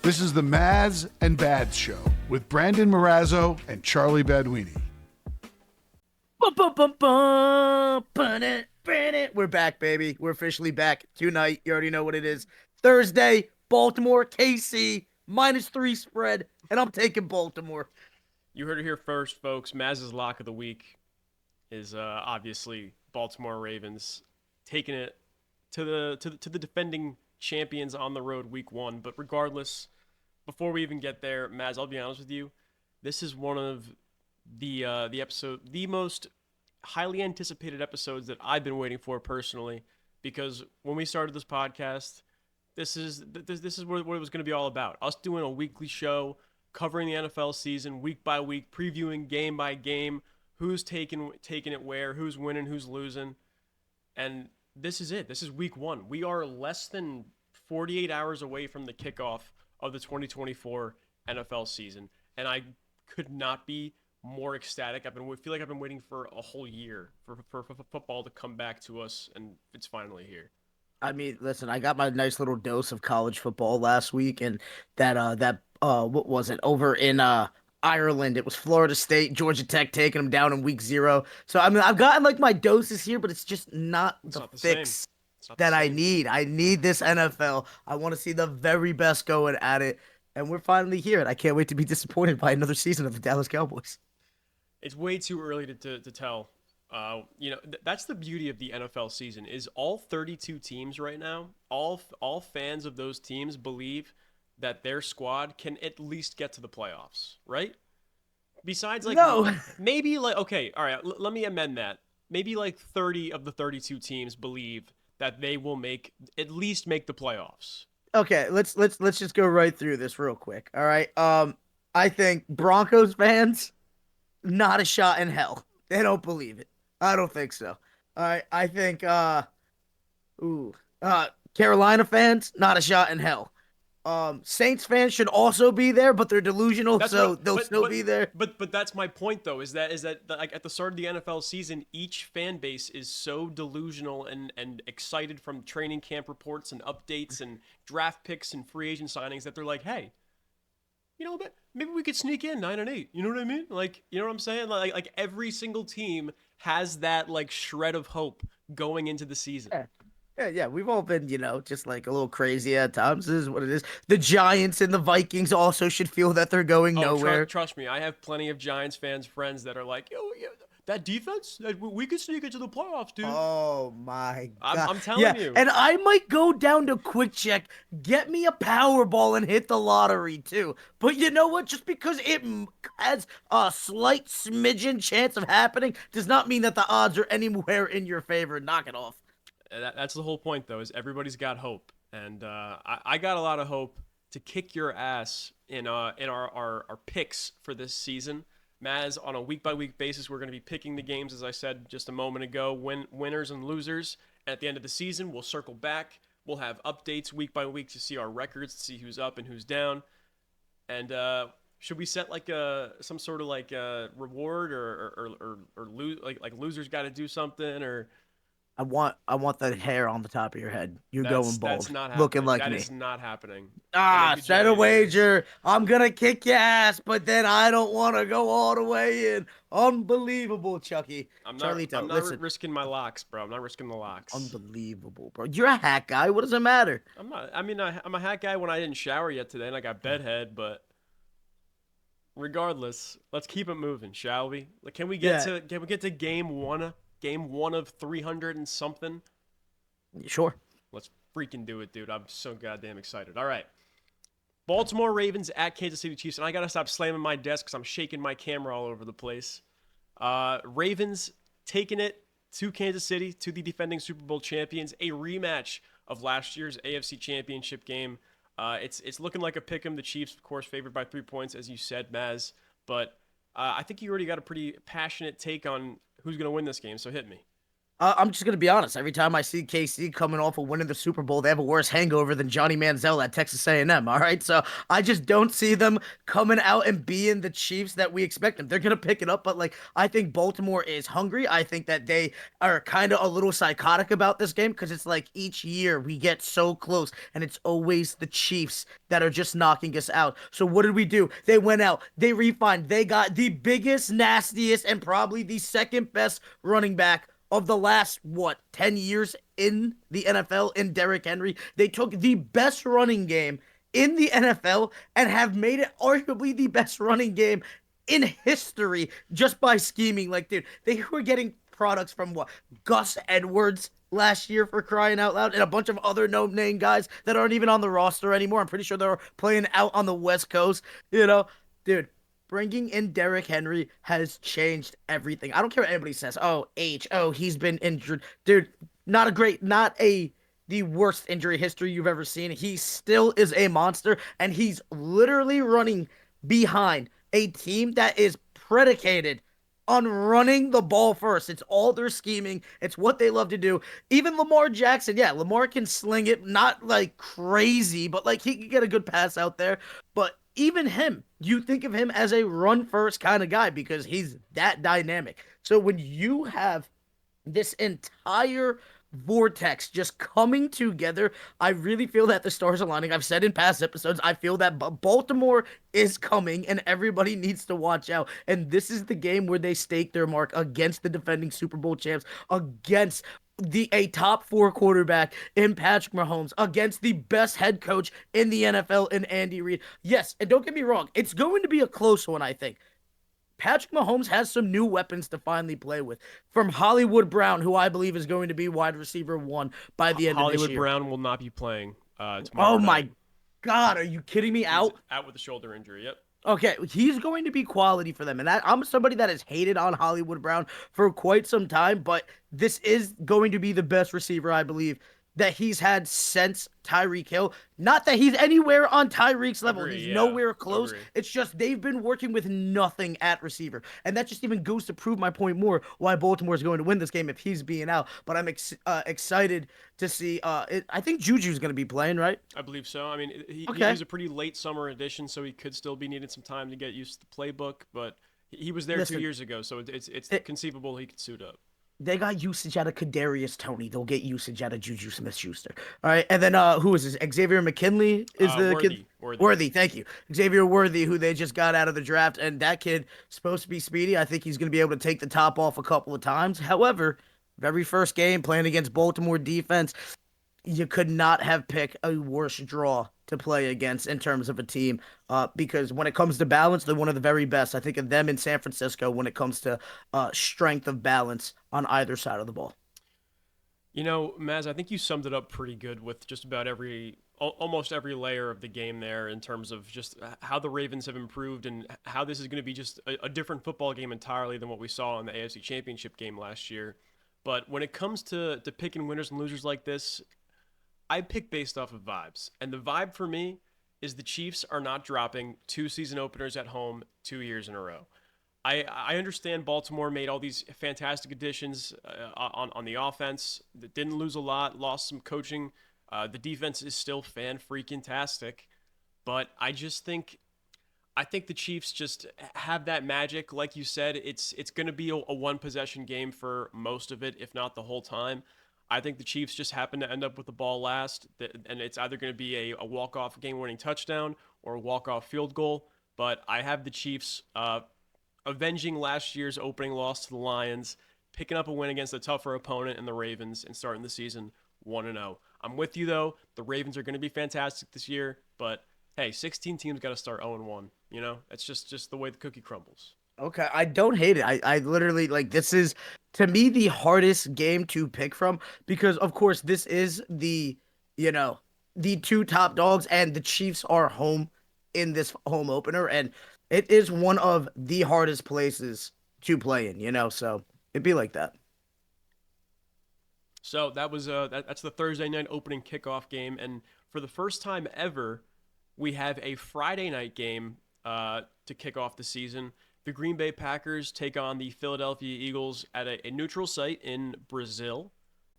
This is the Mazz and Bads Show with Brandon Marrazzo and Charlie Baduini. We're back, baby. We're officially back tonight. You already know what it is. Thursday, Baltimore, KC, -3 spread, and I'm taking Baltimore. You heard it here first, folks. Mazz's lock of the week is obviously Baltimore Ravens, taking it to the defending champions on the road week 1. But regardless, before we even get there, Mazz, I'll be honest with you, this is one of the most highly anticipated episodes that I've been waiting for personally, because when we started this podcast, this is what it was going to be all about. Us doing a weekly show, covering the NFL season week by week, previewing game by game, who's taking it where, who's winning, who's losing. And this is it. This is week 1. We are less than 48 hours away from the kickoff of the 2024 NFL season. And I could not be more ecstatic. I feel like I've been waiting for a whole year for football to come back to us, and it's finally here. I mean, listen, I got my nice little dose of college football last week, and that what was it, over in Ireland? It was Florida State, Georgia Tech taking them down in week 0. So I mean, I've gotten like my doses here, but it's just not the fix that I need. I need this NFL. I want to see the very best going at it, and we're finally here, and I can't wait to be disappointed by another season of the Dallas Cowboys. It's way too early to tell. That's the beauty of the NFL season, is all 32 teams right now, all fans of those teams believe that their squad can at least get to the playoffs, right? Besides, like, no. Maybe like, okay, all right, let me amend that. Maybe like 30 of the 32 teams believe that they will at least make the playoffs. Okay, let's just go right through this real quick. All right. I think Broncos fans, not a shot in hell. They don't believe it. I don't think so. All right. I think Carolina fans, not a shot in hell. Saints fans should also be there, but they're delusional, they'll still be there. But that's my point, though, is that like at the start of the NFL season, each fan base is so delusional and excited from training camp reports and updates and draft picks and free agent signings that they're like, hey, you know, maybe we could sneak in 9-8. You know what I mean? Like, you know what I'm saying? Like every single team has that like shred of hope going into the season. Yeah, we've all been, just like a little crazy at times. This is what it is. The Giants and the Vikings also should feel that they're going nowhere. Trust me, I have plenty of Giants friends that are like, yo, that defense, we could sneak into the playoffs, dude. Oh my God. I'm telling you. And I might go down to Quick Check, get me a Powerball and hit the lottery too. But you know what? Just because it has a slight smidgen chance of happening does not mean that the odds are anywhere in your favor. Knock it off. That's the whole point, though, is everybody's got hope. And I got a lot of hope to kick your ass in our picks for this season. Mazz, on a week-by-week basis, we're going to be picking the games, as I said just a moment ago, winners and losers. And at the end of the season, we'll circle back. We'll have updates week by week to see our records, to see who's up and who's down. And should we set like some sort of like reward or like losers got to do something, or? I want that hair on the top of your head. You're going bald. That's not happening. Looking like that me. That is not happening. Set a wager. I'm going to kick your ass, but then I don't want to go all the way in. Unbelievable, Chucky. I'm not risking my locks, bro. I'm not risking the locks. Unbelievable, bro. You're a hat guy. What does it matter? I'm not. I mean, I'm a hat guy when I didn't shower yet today and I got bedhead, but regardless, let's keep it moving, shall we? Like, can we get to game 1? Game 1 of 300 and something? Sure. Let's freaking do it, dude. I'm so goddamn excited. All right. Baltimore Ravens at Kansas City Chiefs. And I got to stop slamming my desk because I'm shaking my camera all over the place. Ravens taking it to Kansas City, to the defending Super Bowl champions. A rematch of last year's AFC Championship game. It's looking like a pick'em. The Chiefs, of course, favored by 3 points, as you said, Mazz. But I think you already got a pretty passionate take on who's going to win this game, so hit me. I'm just gonna be honest. Every time I see KC coming off of winning the Super Bowl, they have a worse hangover than Johnny Manziel at Texas A&M. All right, so I just don't see them coming out and being the Chiefs that we expect them. They're gonna pick it up, but like I think Baltimore is hungry. I think that they are kind of a little psychotic about this game because it's like each year we get so close, and it's always the Chiefs that are just knocking us out. So what did we do? They went out, they refined, they got the biggest, nastiest, and probably the second best running back of the last, 10 years in the NFL in Derrick Henry. They took the best running game in the NFL and have made it arguably the best running game in history just by scheming. Like, dude, they were getting products from Gus Edwards last year, for crying out loud, and a bunch of other no-name guys that aren't even on the roster anymore. I'm pretty sure they're playing out on the West Coast, dude. Bringing in Derrick Henry has changed everything. I don't care what anybody says. He's been injured. Dude, not the worst injury history you've ever seen. He still is a monster, and he's literally running behind a team that is predicated on running the ball first. It's all their scheming. It's what they love to do. Even Lamar Jackson, yeah, Lamar can sling it, not like crazy, but like he can get a good pass out there. But even him, you think of him as a run first kind of guy because he's that dynamic. So when you have this entire vortex just coming together, I really feel that the stars are aligning. I've said in past episodes, I feel that Baltimore is coming and everybody needs to watch out. And this is the game where they stake their mark against the defending Super Bowl champs, against a top 4 quarterback in Patrick Mahomes, against the best head coach in the NFL in Andy Reid. Yes, and don't get me wrong, it's going to be a close one, I think. Patrick Mahomes has some new weapons to finally play with. From Hollywood Brown, who I believe is going to be wide receiver 1 by the end of this year. Hollywood Brown will not be playing tomorrow Oh night. my God, are you kidding me? He's out with a shoulder injury, yep. Okay, he's going to be quality for them. And I'm somebody that has hated on Hollywood Brown for quite some time, but this is going to be the best receiver, I believe, that he's had since Tyreek Hill. Not that he's anywhere on Tyreek's level. He's nowhere close. It's just they've been working with nothing at receiver. And that just even goes to prove my point more why Baltimore is going to win this game if he's being out. But I'm excited to see. I think Juju's going to be playing, right? I believe so. I mean, he was a pretty late summer addition, so he could still be needing some time to get used to the playbook. But he was there 2 years ago, so it's conceivable he could suit up. They got usage out of Kadarius Toney. They'll get usage out of Juju Smith-Schuster. All right, and then who is this? Xavier McKinley is the kid. Worthy, thank you. Xavier Worthy, who they just got out of the draft, and that kid supposed to be speedy. I think he's going to be able to take the top off a couple of times. However, very first game playing against Baltimore defense, you could not have picked a worse draw to play against in terms of a team, because when it comes to balance, they're one of the very best. I think of them in San Francisco when it comes to strength of balance on either side of the ball. You know, Mazz, I think you summed it up pretty good with just about almost every layer of the game there in terms of just how the Ravens have improved and how this is going to be just a different football game entirely than what we saw in the AFC Championship game last year. But when it comes to picking winners and losers like this, I pick based off of vibes. And the vibe for me is the Chiefs are not dropping 2 season openers at home 2 years in a row. I understand Baltimore made all these fantastic additions on the offense that didn't lose a lot, lost some coaching. The defense is still fan-freaking-tastic. But I think the Chiefs just have that magic. Like you said, it's going to be a one-possession game for most of it, if not the whole time. I think the Chiefs just happen to end up with the ball last, and it's either going to be a walk-off game-winning touchdown or a walk-off field goal. But I have the Chiefs avenging last year's opening loss to the Lions, picking up a win against a tougher opponent in the Ravens, and starting the season 1-0. I'm with you, though. The Ravens are going to be fantastic this year, but hey, 16 teams got to start 0-1. You know, it's just the way the cookie crumbles. Okay, I don't hate it. I literally, like, this is, to me, the hardest game to pick from because, of course, this is the 2 top dogs, and the Chiefs are home in this home opener, and it is one of the hardest places to play in, so it'd be like that. So that was that's the Thursday night opening kickoff game, and for the first time ever, we have a Friday night game to kick off the season. the Green Bay Packers take on the Philadelphia Eagles at a neutral site in Brazil.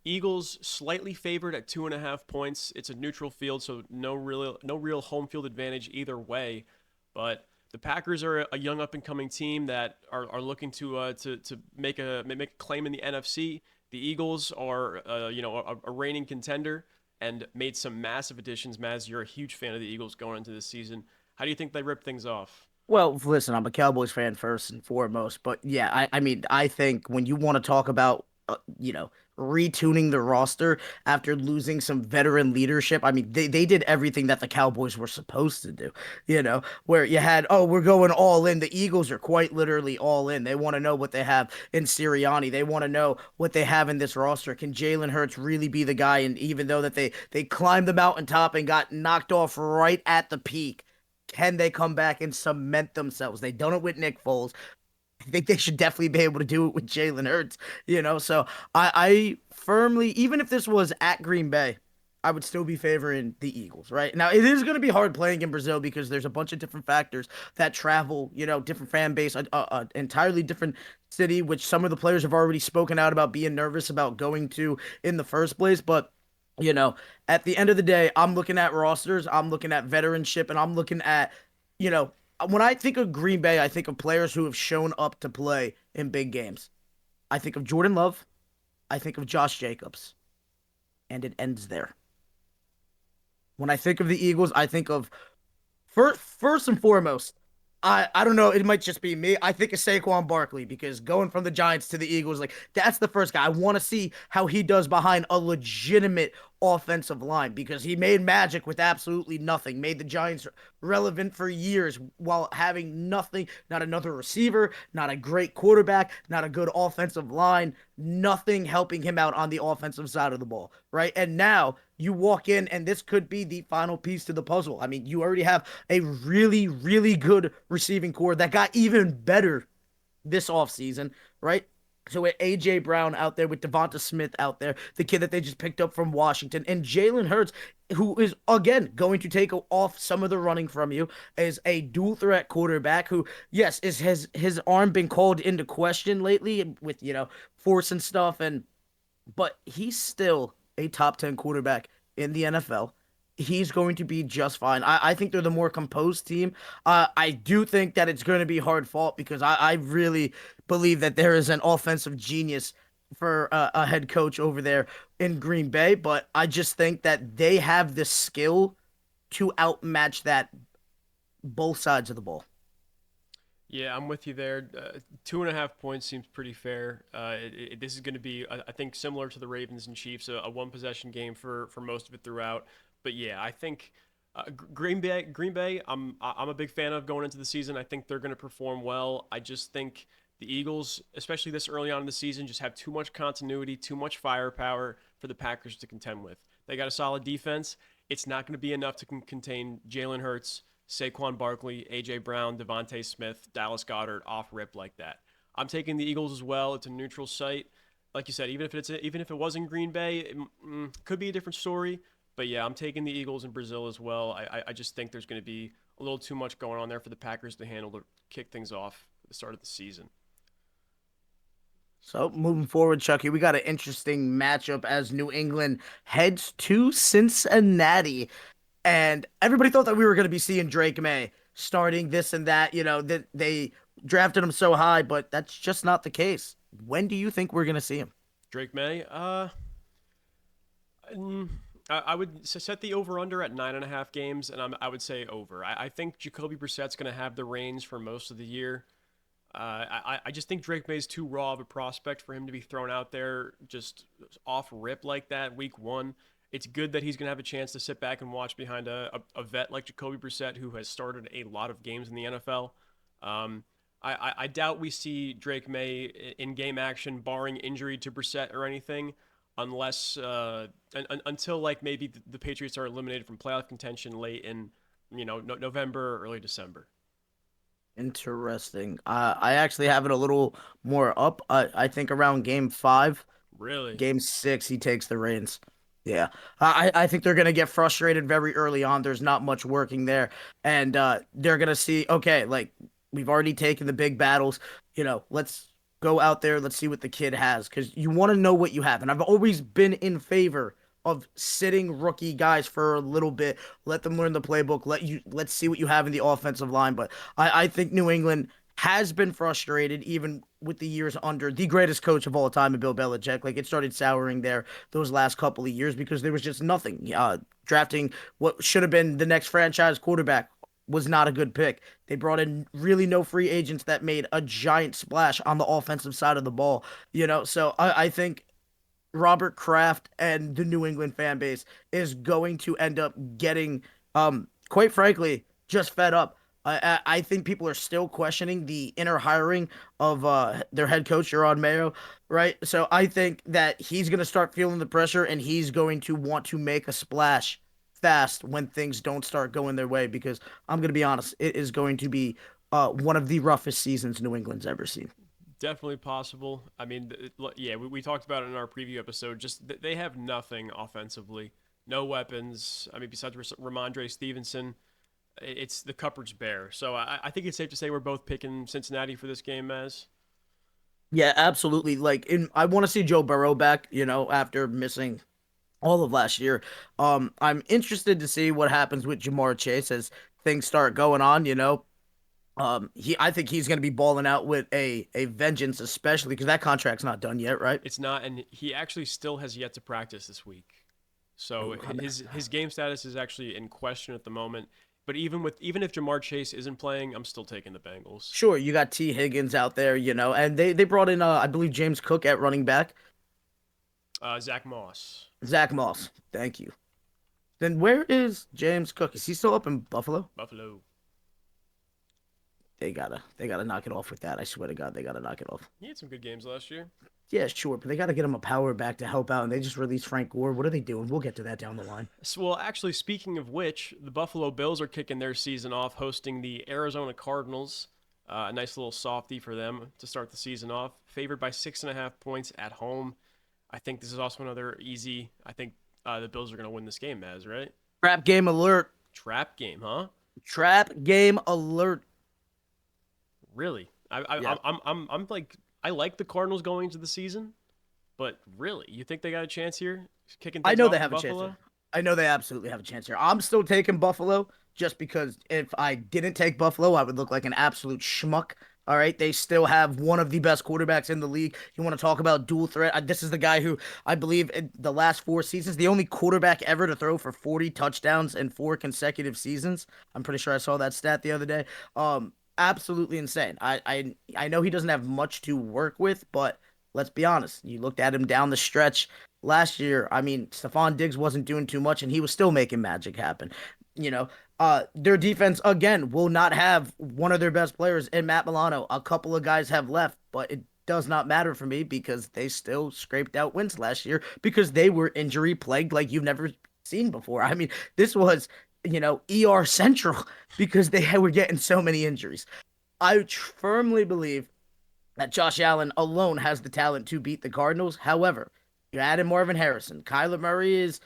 Eagles slightly favored at 2.5 points. It's a neutral field, so no real home field advantage either way. But the Packers are a young up and coming team that are looking to make a claim in the NFC. The Eagles are a reigning contender and made some massive additions. Maz, you're a huge fan of the Eagles going into this season. How do you think they rip things off? Well, listen, I'm a Cowboys fan first and foremost, but yeah, I mean, I think when you want to talk about, retuning the roster after losing some veteran leadership, I mean, they did everything that the Cowboys were supposed to do, where you had, oh, we're going all in. The Eagles are quite literally all in. They want to know what they have in Sirianni. They want to know what they have in this roster. Can Jalen Hurts really be the guy? And even though that they climbed the mountaintop and got knocked off right at the peak, can they come back and cement themselves? They done it with Nick Foles. I think they should definitely be able to do it with Jalen Hurts. So I firmly, even if this was at Green Bay, I would still be favoring the Eagles, right? Now, it is going to be hard playing in Brazil because there's a bunch of different factors that travel, different fan base, entirely different city, which some of the players have already spoken out about being nervous about going to in the first place. But at the end of the day, I'm looking at rosters, I'm looking at veteranship, and I'm looking at, you know, when I think of Green Bay, I think of players who have shown up to play in big games. I think of Jordan Love, I think of Josh Jacobs, and it ends there. When I think of the Eagles, I think of first and foremost, I don't know, it might just be me. I think of Saquon Barkley because going from the Giants to the Eagles, like that's the first guy. I want to see how he does behind a legitimate offensive line because he made magic with absolutely nothing, made the Giants relevant for years while having nothing, not another receiver, not a great quarterback, not a good offensive line, nothing helping him out on the offensive side of the ball, right? And now you walk in and this could be the final piece to the puzzle. I mean, you already have a really, really good receiving core that got even better this offseason, right? So with A.J. Brown out there, with Devonta Smith out there, the kid that they just picked up from Washington, and Jalen Hurts, who is, again, going to take off some of the running from you, is a dual-threat quarterback who, yes, has his arm been called into question lately with, force and stuff, but he's still a top 10 quarterback in the NFL. He's going to be just fine. I think they're the more composed team. I do think that it's going to be hard fought because I really believe that there is an offensive genius for a head coach over there in Green Bay. But I just think that they have the skill to outmatch that both sides of the ball. Yeah, I'm with you there. 2.5 points seems pretty fair. This is going to be, I think, similar to the Ravens and Chiefs, a one possession game for most of it throughout. But yeah, I think Green Bay, I'm a big fan of going into the season. I think they're going to perform well. I just think the Eagles, especially this early on in the season, just have too much continuity, too much firepower for the Packers to contend with. They got a solid defense. It's not going to be enough to contain Jalen Hurts, Saquon Barkley, A.J. Brown, Devontae Smith, Dallas Goedert off rip like that. I'm taking the Eagles as well. It's a neutral site. Like you said, even if it was in Green Bay, it could be a different story. But yeah, I'm taking the Eagles in Brazil as well. I just think there's going to be a little too much going on there for the Packers to handle to kick things off at the start of the season. So moving forward, Chucky, we got an interesting matchup as New England heads to Cincinnati. And everybody thought that we were going to be seeing Drake May starting this and that, that they drafted him so high, but that's just not the case. When do you think we're going to see him? Drake May? I would set the over-under at 9.5 games, and I would say over. I think Jacoby Brissett's going to have the reins for most of the year. I just think Drake May's too raw of a prospect for him to be thrown out there just off rip like that week one. It's good that he's going to have a chance to sit back and watch behind a vet like Jacoby Brissett, who has started a lot of games in the NFL. I doubt we see Drake May in game action, barring injury to Brissett or anything, unless until like maybe the Patriots are eliminated from playoff contention late in November or early December. Interesting. I actually have it a little more up. I think around game 5, Really? game 6, he takes the reins. Yeah, I think they're gonna get frustrated very early on. There's not much working there, and they're gonna see, okay, like We've already taken the big battles. Let's go out there. Let's see what the kid has because you want to know what you have. And I've always been in favor of sitting rookie guys for a little bit. Let them learn the playbook. Let's see what you have in the offensive line. But I think New England has been frustrated even with the years under the greatest coach of all time, Bill Belichick. Like it started souring there those last couple of years because there was just nothing. Drafting what should have been the next franchise quarterback was not a good pick. They brought in really no free agents that made a giant splash on the offensive side of the ball. So I think Robert Kraft and the New England fan base is going to end up getting, quite frankly, just fed up. I think people are still questioning the inner hiring of their head coach, Jerod Mayo, right? So I think that he's going to start feeling the pressure and he's going to want to make a splash fast when things don't start going their way because I'm going to be honest, it is going to be one of the roughest seasons New England's ever seen. Definitely possible. I mean, yeah, we talked about it in our preview episode. Just they have nothing offensively, no weapons. I mean, besides Ramondre Stevenson, it's the cupboard's bare. So I think it's safe to say we're both picking Cincinnati for this game, Maz. Yeah, absolutely. I want to see Joe Burrow back, after missing all of last year. I'm interested to see what happens with Jamar Chase as things start going on, I think he's going to be balling out with a vengeance, especially because that contract's not done yet, right? It's not, and he actually still has yet to practice this week. So Ooh, his game status is actually in question at the moment. But even if Jamar Chase isn't playing, I'm still taking the Bengals. Sure, you got T. Higgins out there, and they brought in I believe James Cook at running back. Zach Moss. Zach Moss, thank you. Then where is James Cook? Is he still up in Buffalo? Buffalo. They gotta knock it off with that. I swear to God, they gotta knock it off. He had some good games last year. Yeah, sure, but they gotta get him a power back to help out, and they just released Frank Gore. What are they doing? We'll get to that down the line. So, well, actually, speaking of which, the Buffalo Bills are kicking their season off, hosting the Arizona Cardinals. A nice little softie for them to start the season off. Favored by 6.5 points at home. I think this is also another easy. I think the Bills are going to win this game, Maz, right? Trap game alert. Trap game, huh? Trap game alert. Really? Yeah. I'm like, I like the Cardinals going into the season, but really, you think they got a chance here? Kicking things I know off they in have a Buffalo? chance here. I know they absolutely have a chance here. I'm still taking Buffalo just because if I didn't take Buffalo, I would look like an absolute schmuck. All right. They still have one of the best quarterbacks in the league. You want to talk about dual threat? This is the guy who I believe in the last 4 seasons, the only quarterback ever to throw for 40 touchdowns in 4 consecutive seasons. I'm pretty sure I saw that stat the other day. Absolutely insane. I know he doesn't have much to work with, but let's be honest. You looked at him down the stretch last year. I mean, Stephon Diggs wasn't doing too much, and he was still making magic happen. You know, their defense again will not have one of their best players in Matt Milano. A couple of guys have left, but it does not matter for me because they still scraped out wins last year because they were injury plagued like you've never seen before. I mean, this was, ER central because they were getting so many injuries. I firmly believe that Josh Allen alone has the talent to beat the Cardinals. However, you added Marvin Harrison. Kyler Murray is,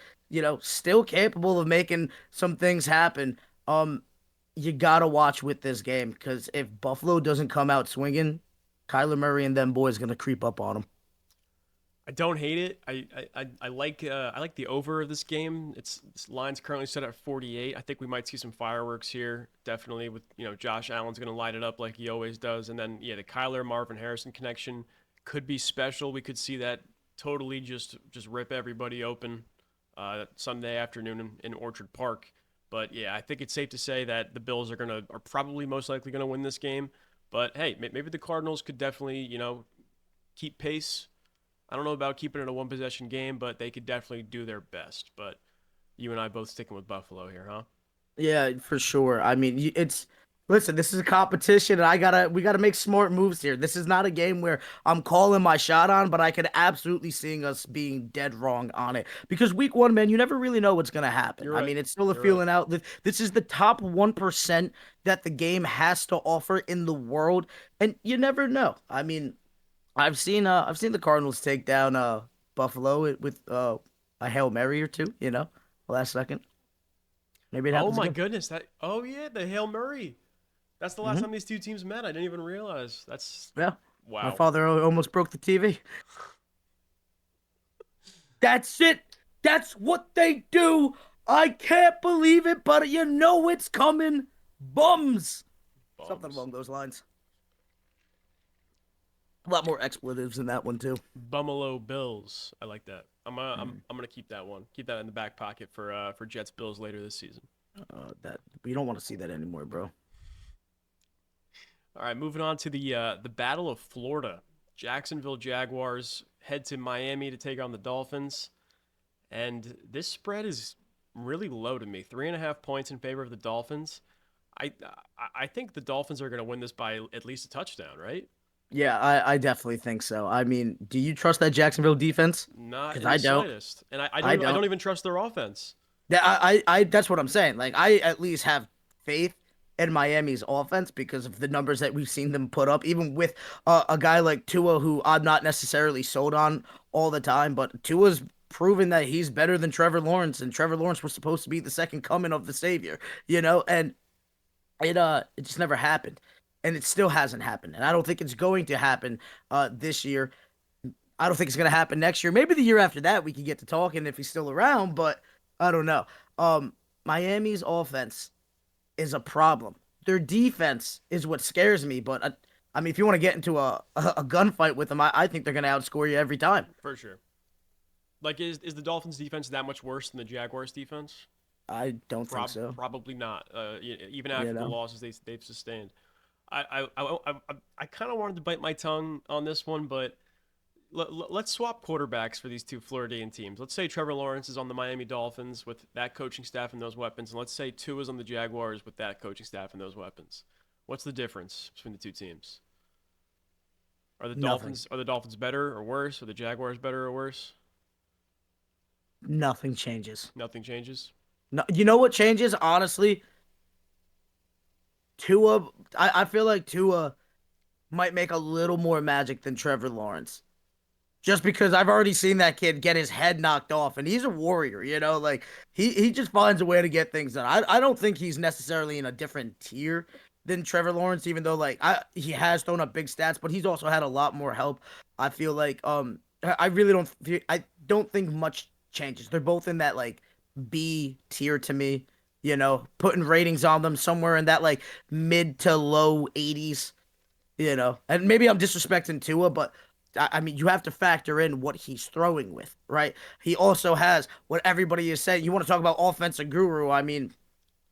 still capable of making some things happen. You gotta watch with this game because if Buffalo doesn't come out swinging, Kyler Murray and them boys gonna creep up on them. I don't hate it. I like the over of this game. This line's currently set at 48. I think we might see some fireworks here. Definitely with Josh Allen's going to light it up like he always does, and then the Kyler Marvin Harrison connection could be special. We could see that totally just rip everybody open Sunday afternoon in Orchard Park. But yeah, I think it's safe to say that the Bills are probably most likely gonna win this game. But hey, maybe the Cardinals could definitely keep pace. I don't know about keeping it a one possession game, but they could definitely do their best. But you and I both sticking with Buffalo here, huh? Yeah, for sure. I mean, listen, this is a competition, and we gotta make smart moves here. This is not a game where I'm calling my shot on, but I could absolutely seeing us being dead wrong on it because week one, man, you never really know what's gonna happen. You're right. I mean, it's still a You're feeling right. out. This is the top 1% that the game has to offer in the world, and you never know. I mean, I've seen the Cardinals take down Buffalo with a Hail Mary or two, last second. Maybe it Oh happens my again. goodness, the Hail Murray. That's the last time these two teams met. I didn't even realize. That's Yeah. My wow. father almost broke the TV. That's it. That's what they do. I can't believe it, but you know it's coming. Bums. Something Bums. along those lines. A lot more expletives in that one too. Buffalo Bills. I like that. I'm gonna keep that one. Keep that in the back pocket for Jets Bills later this season. That we don't want to see that anymore, bro. All right, moving on to the Battle of Florida. Jacksonville Jaguars head to Miami to take on the Dolphins, and this spread is really low to me. 3.5 points in favor of the Dolphins. I think the Dolphins are going to win this by at least a touchdown, right? Yeah, I definitely think so. I mean, do you trust that Jacksonville defense? Not Because in the I don't. slightest, and I I don't I don't. don't even trust their offense. Yeah, that's what I'm saying. Like, I at least have faith in Miami's offense because of the numbers that we've seen them put up, even with a guy like Tua, who I'm not necessarily sold on all the time, but Tua's proven that he's better than Trevor Lawrence, and Trevor Lawrence was supposed to be the second coming of the savior, and it just never happened, and it still hasn't happened, and I don't think it's going to happen this year. I don't think it's going to happen next year. Maybe the year after that we can get to talking if he's still around, but I don't know. Miami's offense is a problem. Their defense is what scares me, but I mean, if you want to get into a gunfight with them, I think they're going to outscore you every time. For sure. Like, is the Dolphins' defense that much worse than the Jaguars' defense? I don't think so. Probably not. Even after the losses they've sustained, I kind of wanted to bite my tongue on this one, but let's swap quarterbacks for these two Floridian teams. Let's say Trevor Lawrence is on the Miami Dolphins with that coaching staff and those weapons, and let's say Tua is on the Jaguars with that coaching staff and those weapons. What's the difference between the two teams? Are the Dolphins better or worse? Are the Jaguars better or worse? Nothing changes. Nothing changes. No, you know what changes? Honestly, Tua. I feel like Tua might make a little more magic than Trevor Lawrence. Just because I've already seen that kid get his head knocked off, and he's a warrior, like he just finds a way to get things done. I don't think he's necessarily in a different tier than Trevor Lawrence, even though he has thrown up big stats, but he's also had a lot more help. I feel like I don't think much changes. They're both in that like B tier to me, putting ratings on them somewhere in that like mid to low 80s, and maybe I'm disrespecting Tua, but I mean, you have to factor in what he's throwing with, right? He also has what everybody is saying. You want to talk about offensive guru? I mean,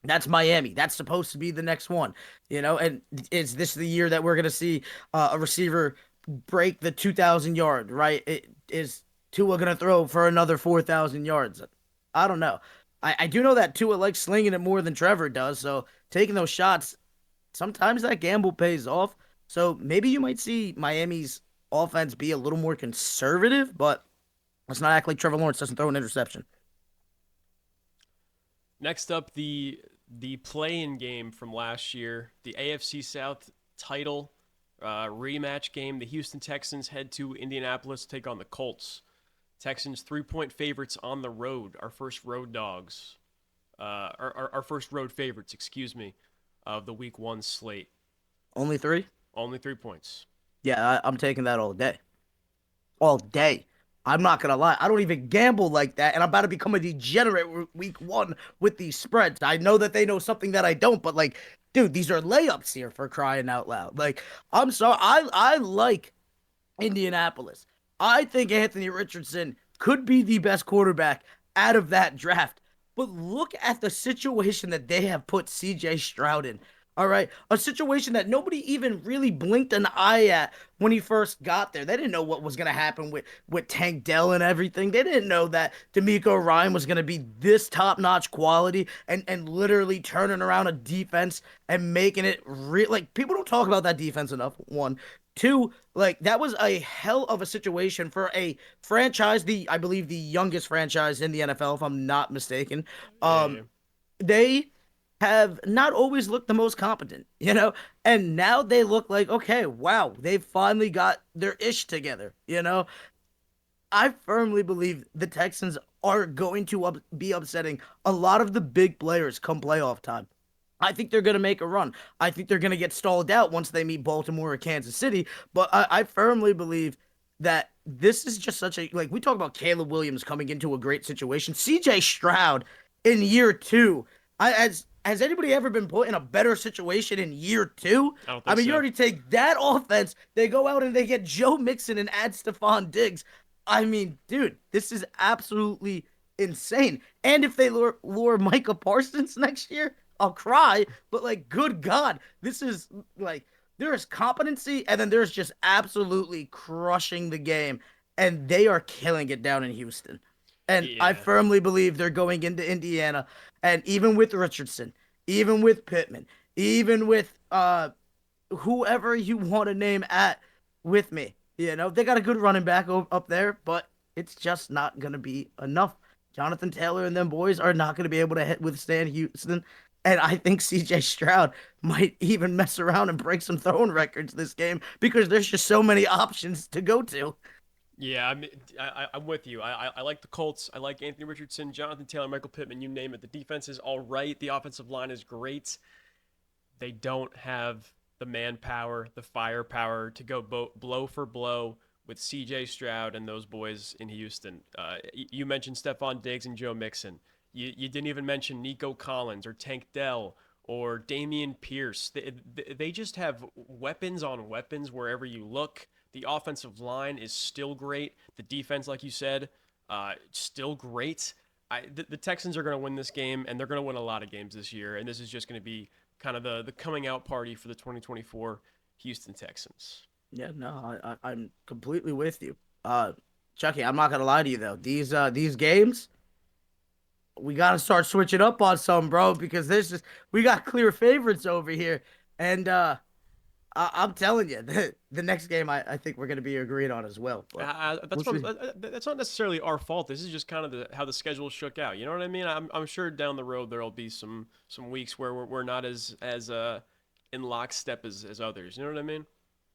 that's Miami. That's supposed to be the next one, And is this the year that we're going to see a receiver break the 2,000 yard, right? Is Tua going to throw for another 4,000 yards? I don't know. I do know that Tua likes slinging it more than Trevor does, so taking those shots, sometimes that gamble pays off. So maybe you might see Miami's offense be a little more conservative, but let's not act like Trevor Lawrence doesn't throw an interception. Next up, the play-in game from last year, the AFC South title rematch game. The Houston Texans head to Indianapolis to take on the Colts. Texans 3-point favorites on the road. Our first road dogs. Our first road favorites, of the week 1 slate. Only 3? Only 3 points. Yeah, I'm taking that all day. All day. I'm not going to lie. I don't even gamble like that, and I'm about to become a degenerate week 1 with these spreads. I know that they know something that I don't, but, dude, these are layups here for crying out loud. I'm sorry. I like Indianapolis. I think Anthony Richardson could be the best quarterback out of that draft. But look at the situation that they have put C.J. Stroud in. All right, a situation that nobody even really blinked an eye at when he first got there. They didn't know what was going to happen with Tank Dell and everything. They didn't know that D'Amico Ryan was going to be this top-notch quality and literally turning around a defense and making it real. People don't talk about that defense enough, 1. 2, that was a hell of a situation for a franchise, I believe the youngest franchise in the NFL, if I'm not mistaken. They have not always looked the most competent, and now they look like, okay, wow, they've finally got their ish together, I firmly believe the Texans are going to be upsetting a lot of the big players come playoff time. I think they're going to make a run. I think they're going to get stalled out once they meet Baltimore or Kansas City. But I firmly believe that this is just such a, like, we talk about Caleb Williams coming into a great situation. CJ Stroud in year two. Has anybody ever been put in a better situation in year two? I don't I think mean, you so. already take that offense, they go out and they get Joe Mixon and add Stephon Diggs. I mean, dude, this is absolutely insane. And if they lure Micah Parsons next year, I'll cry. But like, good God, this is like, there is competency, and then there's just absolutely crushing the game, and they are killing it down in Houston. And I Yeah. firmly believe they're going into Indiana, and even with Richardson, even with Pittman, even with whoever you want to name at with me, they got a good running back up there, but it's just not gonna be enough. Jonathan Taylor and them boys are not going to be able to withstand Houston. And I think CJ Stroud might even mess around and break some throwing records this game because there's just so many options to go to. Yeah, I'm with you. I like the Colts. I like Anthony Richardson, Jonathan Taylor, Michael Pittman, you name it. The defense is all right. The offensive line is great. They don't have the manpower, the firepower to go blow for blow with C.J. Stroud and those boys in Houston. You mentioned Stephon Diggs and Joe Mixon. You didn't even mention Nico Collins or Tank Dell or Damian Pierce. They just have weapons on weapons wherever you look. The offensive line is still great. The defense, like you said, still great. The Texans are going to win this game, and they're going to win a lot of games this year. And this is just going to be kind of the coming out party for the 2024 Houston Texans. Yeah, no, I'm completely with you. Chucky, I'm not gonna lie to you though. These games, we gotta start switching up on some, bro, because we got clear favorites over here, and I'm telling you, the next game I think we're gonna be agreeing on as well. That's not necessarily our fault. This is just kind of how the schedule shook out. You know what I mean? I'm sure down the road there'll be some weeks where we're not as in lockstep as others. You know what I mean?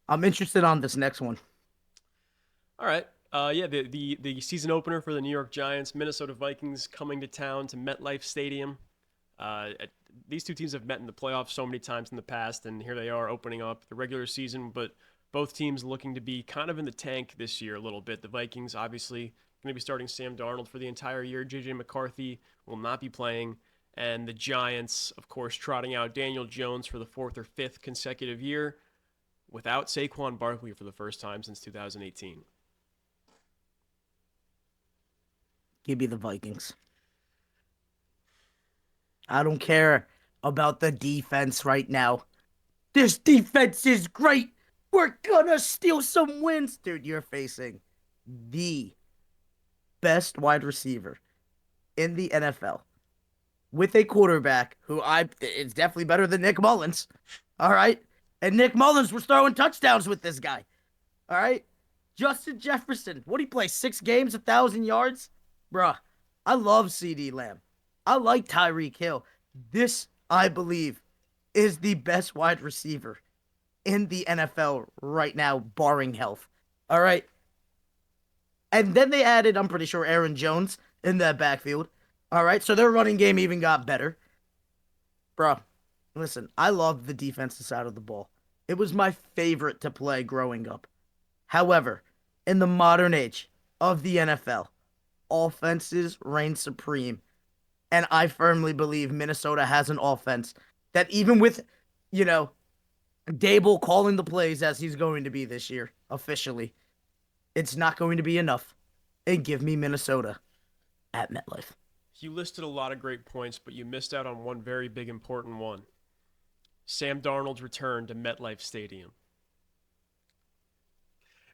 I'm interested on this next one. All right. Yeah, the season opener for the New York Giants, Minnesota Vikings coming to town to MetLife Stadium. These two teams have met in the playoffs so many times in the past, and here they are opening up the regular season, but both teams looking to be kind of in the tank this year a little bit. The Vikings, obviously, going to be starting Sam Darnold for the entire year. J.J. McCarthy will not be playing. And the Giants, of course, trotting out Daniel Jones for the fourth or fifth consecutive year without Saquon Barkley for the first time since 2018. Give me the Vikings. I don't care about the defense right now. This defense is great. We're gonna steal some wins. Dude, you're facing the best wide receiver in the NFL with a quarterback who is definitely better than Nick Mullins. All right? And Nick Mullins was throwing touchdowns with this guy. All right? Justin Jefferson. What did he play? 6 games, 1,000 yards? Bruh, I love CD Lamb. I like Tyreek Hill. This, I believe, is the best wide receiver in the NFL right now, barring health. All right? And then they added, I'm pretty sure, Aaron Jones in that backfield. All right? So their running game even got better. Bruh, listen, I love the defensive side of the ball. It was my favorite to play growing up. However, in the modern age of the NFL, offenses reign supreme. And I firmly believe Minnesota has an offense that even with, Dable calling the plays as he's going to be this year, officially, it's not going to be enough. And give me Minnesota at MetLife. You listed a lot of great points, but you missed out on one very big important one. Sam Darnold's return to MetLife Stadium.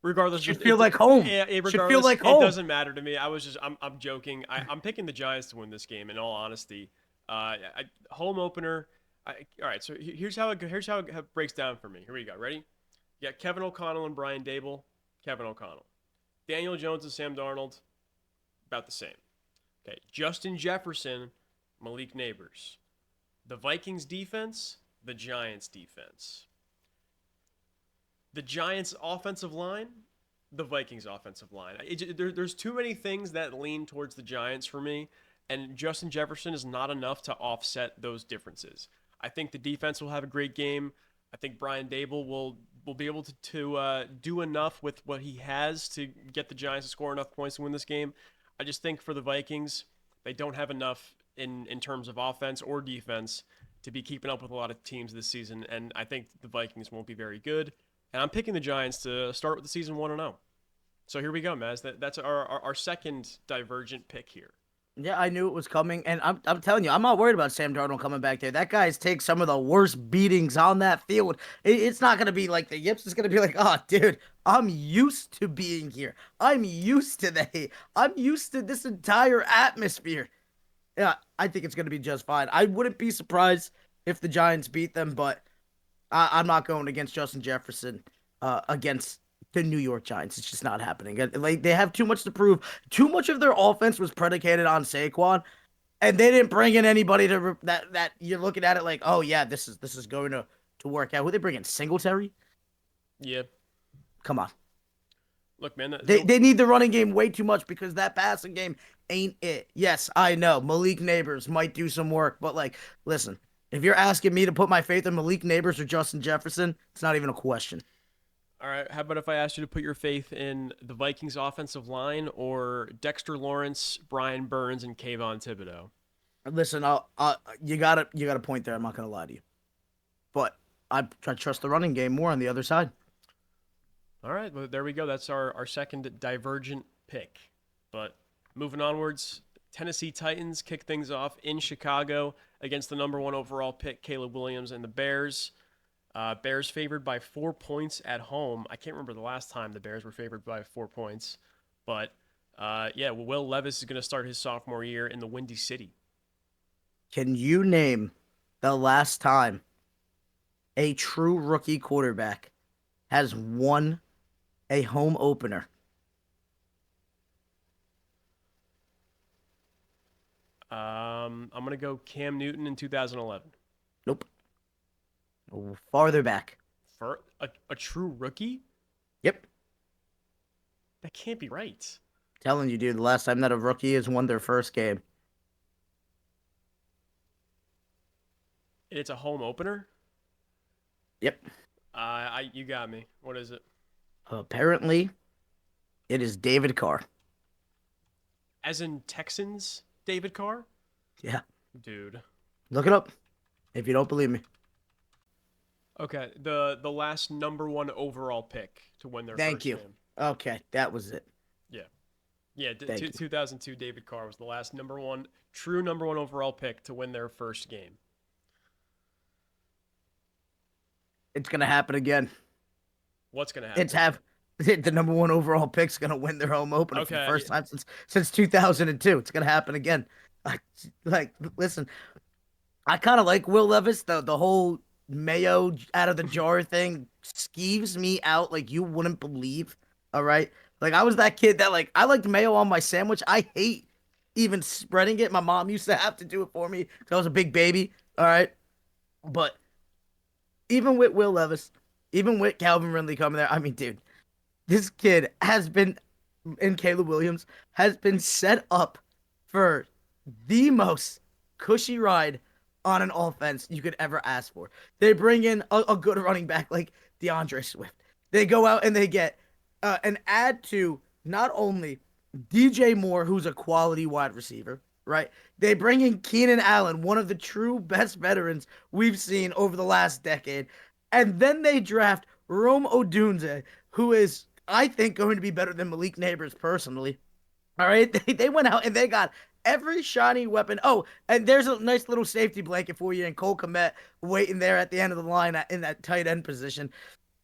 Regardless, should feel like home. Yeah, should feel like home. It doesn't matter to me. I'm joking. I'm picking the Giants to win this game. In all honesty, home opener. All right. So here's how it breaks down for me. Here we go. Ready? You got Kevin O'Connell and Brian Dable. Kevin O'Connell. Daniel Jones and Sam Darnold. About the same. Okay. Justin Jefferson, Malik Neighbors. The Vikings defense. The Giants defense. The Giants' offensive line, the Vikings' offensive line. There's too many things that lean towards the Giants for me, and Justin Jefferson is not enough to offset those differences. I think the defense will have a great game. I think Brian Dable will be able to do enough with what he has to get the Giants to score enough points to win this game. I just think for the Vikings, they don't have enough in terms of offense or defense to be keeping up with a lot of teams this season, and I think the Vikings won't be very good. And I'm picking the Giants to start with the season 1-0. So here we go, Mazz. That's our second divergent pick here. Yeah, I knew it was coming, and I'm telling you, I'm not worried about Sam Darnold coming back there. That guy's take some of the worst beatings on that field. It's not gonna be like the yips. It's gonna be like, oh, dude, I'm used to being here. I'm used to the hate. I'm used to this entire atmosphere. Yeah, I think it's gonna be just fine. I wouldn't be surprised if the Giants beat them, but I'm not going against Justin Jefferson against the New York Giants. It's just not happening. Like, they have too much to prove. Too much of their offense was predicated on Saquon, and they didn't bring in anybody that you're looking at it like, oh yeah, this is going to work out. Who they bring in? Singletary? Yeah. Come on. Look, man, they need the running game way too much because that passing game ain't it. Yes, I know Malik Neighbors might do some work, but like, listen, if you're asking me to put my faith in Malik Neighbors or Justin Jefferson, it's not even a question. All right, how about if I asked you to put your faith in the Vikings offensive line or Dexter Lawrence, Brian Burns, and Kayvon Thibodeau? Listen, you got a point there. I'm not gonna lie to you, but I trust the running game more on the other side. All right, well, there we go. That's our second divergent pick. But moving onwards, Tennessee Titans kick things off in Chicago against the number 1 overall pick, Caleb Williams, and the Bears. Bears favored by 4 points at home. I can't remember the last time the Bears were favored by 4 points. But, Will Levis is going to start his sophomore year in the Windy City. Can you name the last time a true rookie quarterback has won a home opener? I'm going to go Cam Newton in 2011. Nope. Farther back. For a true rookie? Yep. That can't be right. Telling you, dude, the last time that a rookie has won their first game. And it's a home opener? Yep. You got me. What is it? Apparently, it is David Carr. As in Texans, David Carr? Yeah. Dude. Look it up if you don't believe me. Okay, the last number 1 overall pick to win their Thank first you. game. Okay, that was it. Yeah. 2002 David Carr was the last true number 1 overall pick to win their first game. It's gonna happen again. What's gonna happen? The number 1 overall pick's gonna win their home opener for the first time since 2002. It's gonna happen again. Listen, I kind of like Will Levis. The whole mayo out of the jar thing skeeves me out like you wouldn't believe. All right, like I was that kid that I liked mayo on my sandwich. I hate even spreading it. My mom used to have to do it for me because I was a big baby. All right, but even with Will Levis, even with Calvin Ridley coming there, I mean, dude, this kid and Caleb Williams has been set up for the most cushy ride on an offense you could ever ask for. They bring in a good running back like DeAndre Swift. They go out and they get an add to not only DJ Moore, who's a quality wide receiver, right? They bring in Keenan Allen, one of the true best veterans we've seen over the last decade. And then they draft Rome Odunze, who is, I think, going to be better than Malik Neighbors personally. All right? They went out and they got every shiny weapon. Oh, and there's a nice little safety blanket for you and Cole Kmet waiting there at the end of the line in that tight end position.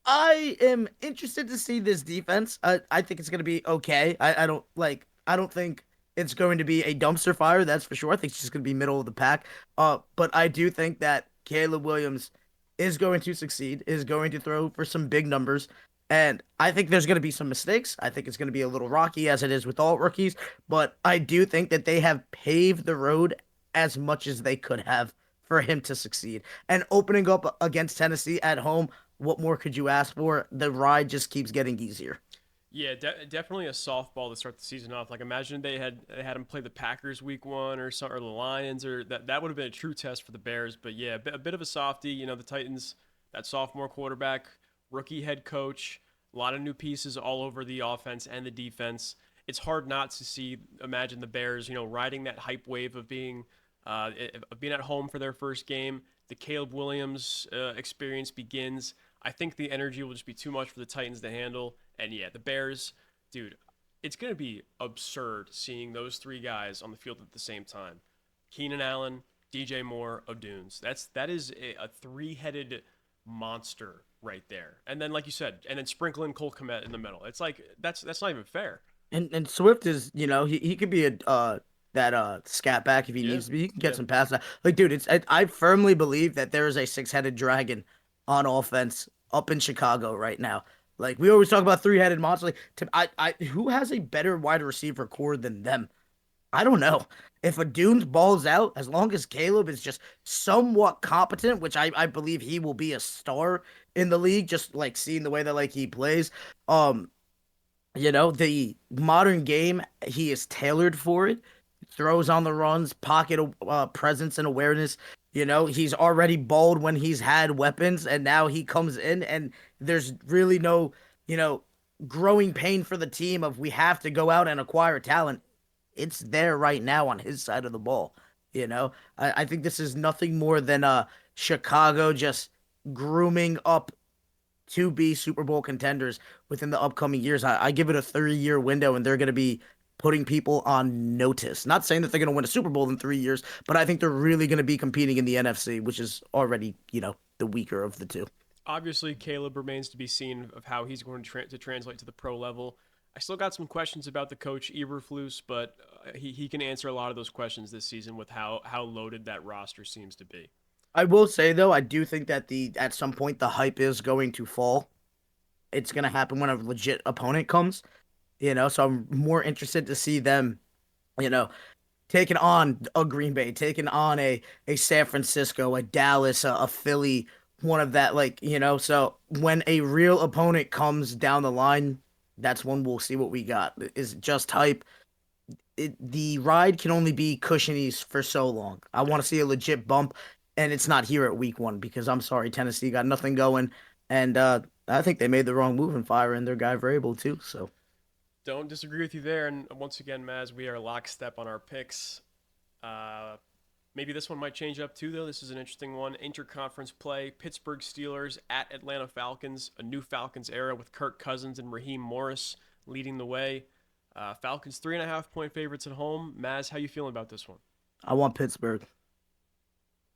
I am interested to see this defense. I think it's going to be okay. I don't think it's going to be a dumpster fire, that's for sure. I think it's just going to be middle of the pack. But I do think that Caleb Williams is going to succeed, is going to throw for some big numbers. And I think there's going to be some mistakes. I think it's going to be a little rocky, as it is with all rookies. But I do think that they have paved the road as much as they could have for him to succeed. And opening up against Tennessee at home, what more could you ask for? The ride just keeps getting easier. Yeah, definitely a softball to start the season off. Like imagine they had him play the Packers week one or the Lions or that would have been a true test for the Bears. But yeah, a bit of a softie. You know, the Titans, that sophomore quarterback, rookie head coach, a lot of new pieces all over the offense and the defense. It's hard not to imagine the Bears, riding that hype wave of being at home for their first game. The Caleb Williams experience begins. I think the energy will just be too much for the Titans to handle. And yeah, the Bears, dude, it's going to be absurd seeing those three guys on the field at the same time. Keenan Allen, DJ Moore, O'Dunes. That is a three-headed monster right there. And then, like you said, and then sprinkle in Cole Kmet in the middle. It's like that's not even fair. And Swift is, he could be a that scat back if he needs to be. He can get some passes. Like, dude, I firmly believe that there is a six-headed dragon on offense up in Chicago right now. Like, we always talk about three-headed monsters. Like, who has a better wide receiver core than them? I don't know. If a Dunes balls out, as long as Caleb is just somewhat competent, which I believe he will be a star in the league, just like seeing the way that like he plays. The modern game, he is tailored for it. Throws on the runs, pocket presence and awareness. He's already balled when he's had weapons, and now he comes in, and there's really no, growing pain for the team of we have to go out and acquire talent. It's there right now on his side of the ball. I think this is nothing more than Chicago just grooming up to be Super Bowl contenders within the upcoming years. I give it a 3-year window, and they're going to be putting people on notice. Not saying that they're going to win a Super Bowl in 3 years, but I think they're really going to be competing in the NFC, which is already, the weaker of the two. Obviously, Caleb remains to be seen of how he's going to translate to the pro level. I still got some questions about the coach Eberflus, but he can answer a lot of those questions this season with how loaded that roster seems to be. I will say though, I do think that at some point the hype is going to fall. It's going to happen when a legit opponent comes, so I'm more interested to see them, taking on a Green Bay, taking on a San Francisco, a Dallas, a Philly, one of that, so when a real opponent comes down the line, that's when we'll see what we got. Is it just hype? The ride can only be cushiony for so long. I want to see a legit bump, and it's not here at week 1 because I'm sorry, Tennessee got nothing going, and I think they made the wrong move in firing their guy Vrabel too. So don't disagree with you there. And once again, Mazz, we are lockstep on our picks. Maybe this one might change up too, though. This is an interesting one. Interconference play: Pittsburgh Steelers at Atlanta Falcons. A new Falcons era with Kirk Cousins and Raheem Morris leading the way. Falcons 3.5-point favorites at home. Mazz, how you feeling about this one? I want Pittsburgh.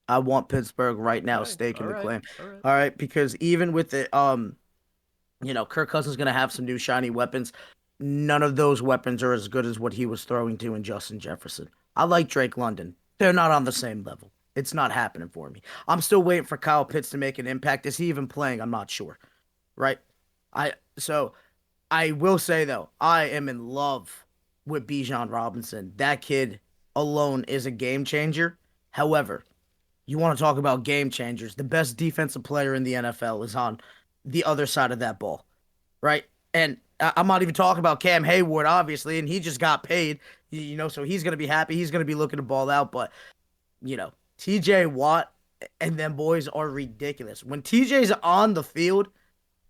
I want Pittsburgh right now, staking the claim. All right, because even with it, Kirk Cousins is going to have some new shiny weapons. None of those weapons are as good as what he was throwing to in Justin Jefferson. I like Drake London. They're not on the same level. It's not happening for me. I'm still waiting for Kyle Pitts to make an impact. Is he even playing? I'm not sure. Right? So I will say, though, I am in love with Bijan Robinson. That kid alone is a game changer. However, you want to talk about game changers. The best defensive player in the NFL is on the other side of that ball, right? And I'm not even talking about Cam Hayward, obviously, and he just got paid, so he's going to be happy. He's going to be looking to ball out. But, TJ Watt and them boys are ridiculous. When TJ's on the field,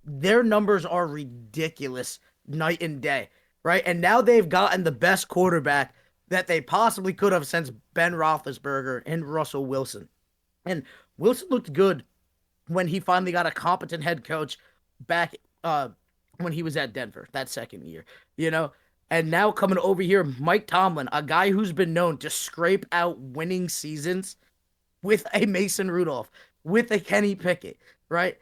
their numbers are ridiculous night and day, right? And now they've gotten the best quarterback that they possibly could have since Ben Roethlisberger and Russell Wilson. And Wilson looked good when he finally got a competent head coach back when he was at Denver that second year, And now coming over here, Mike Tomlin, a guy who's been known to scrape out winning seasons with a Mason Rudolph, with a Kenny Pickett, right?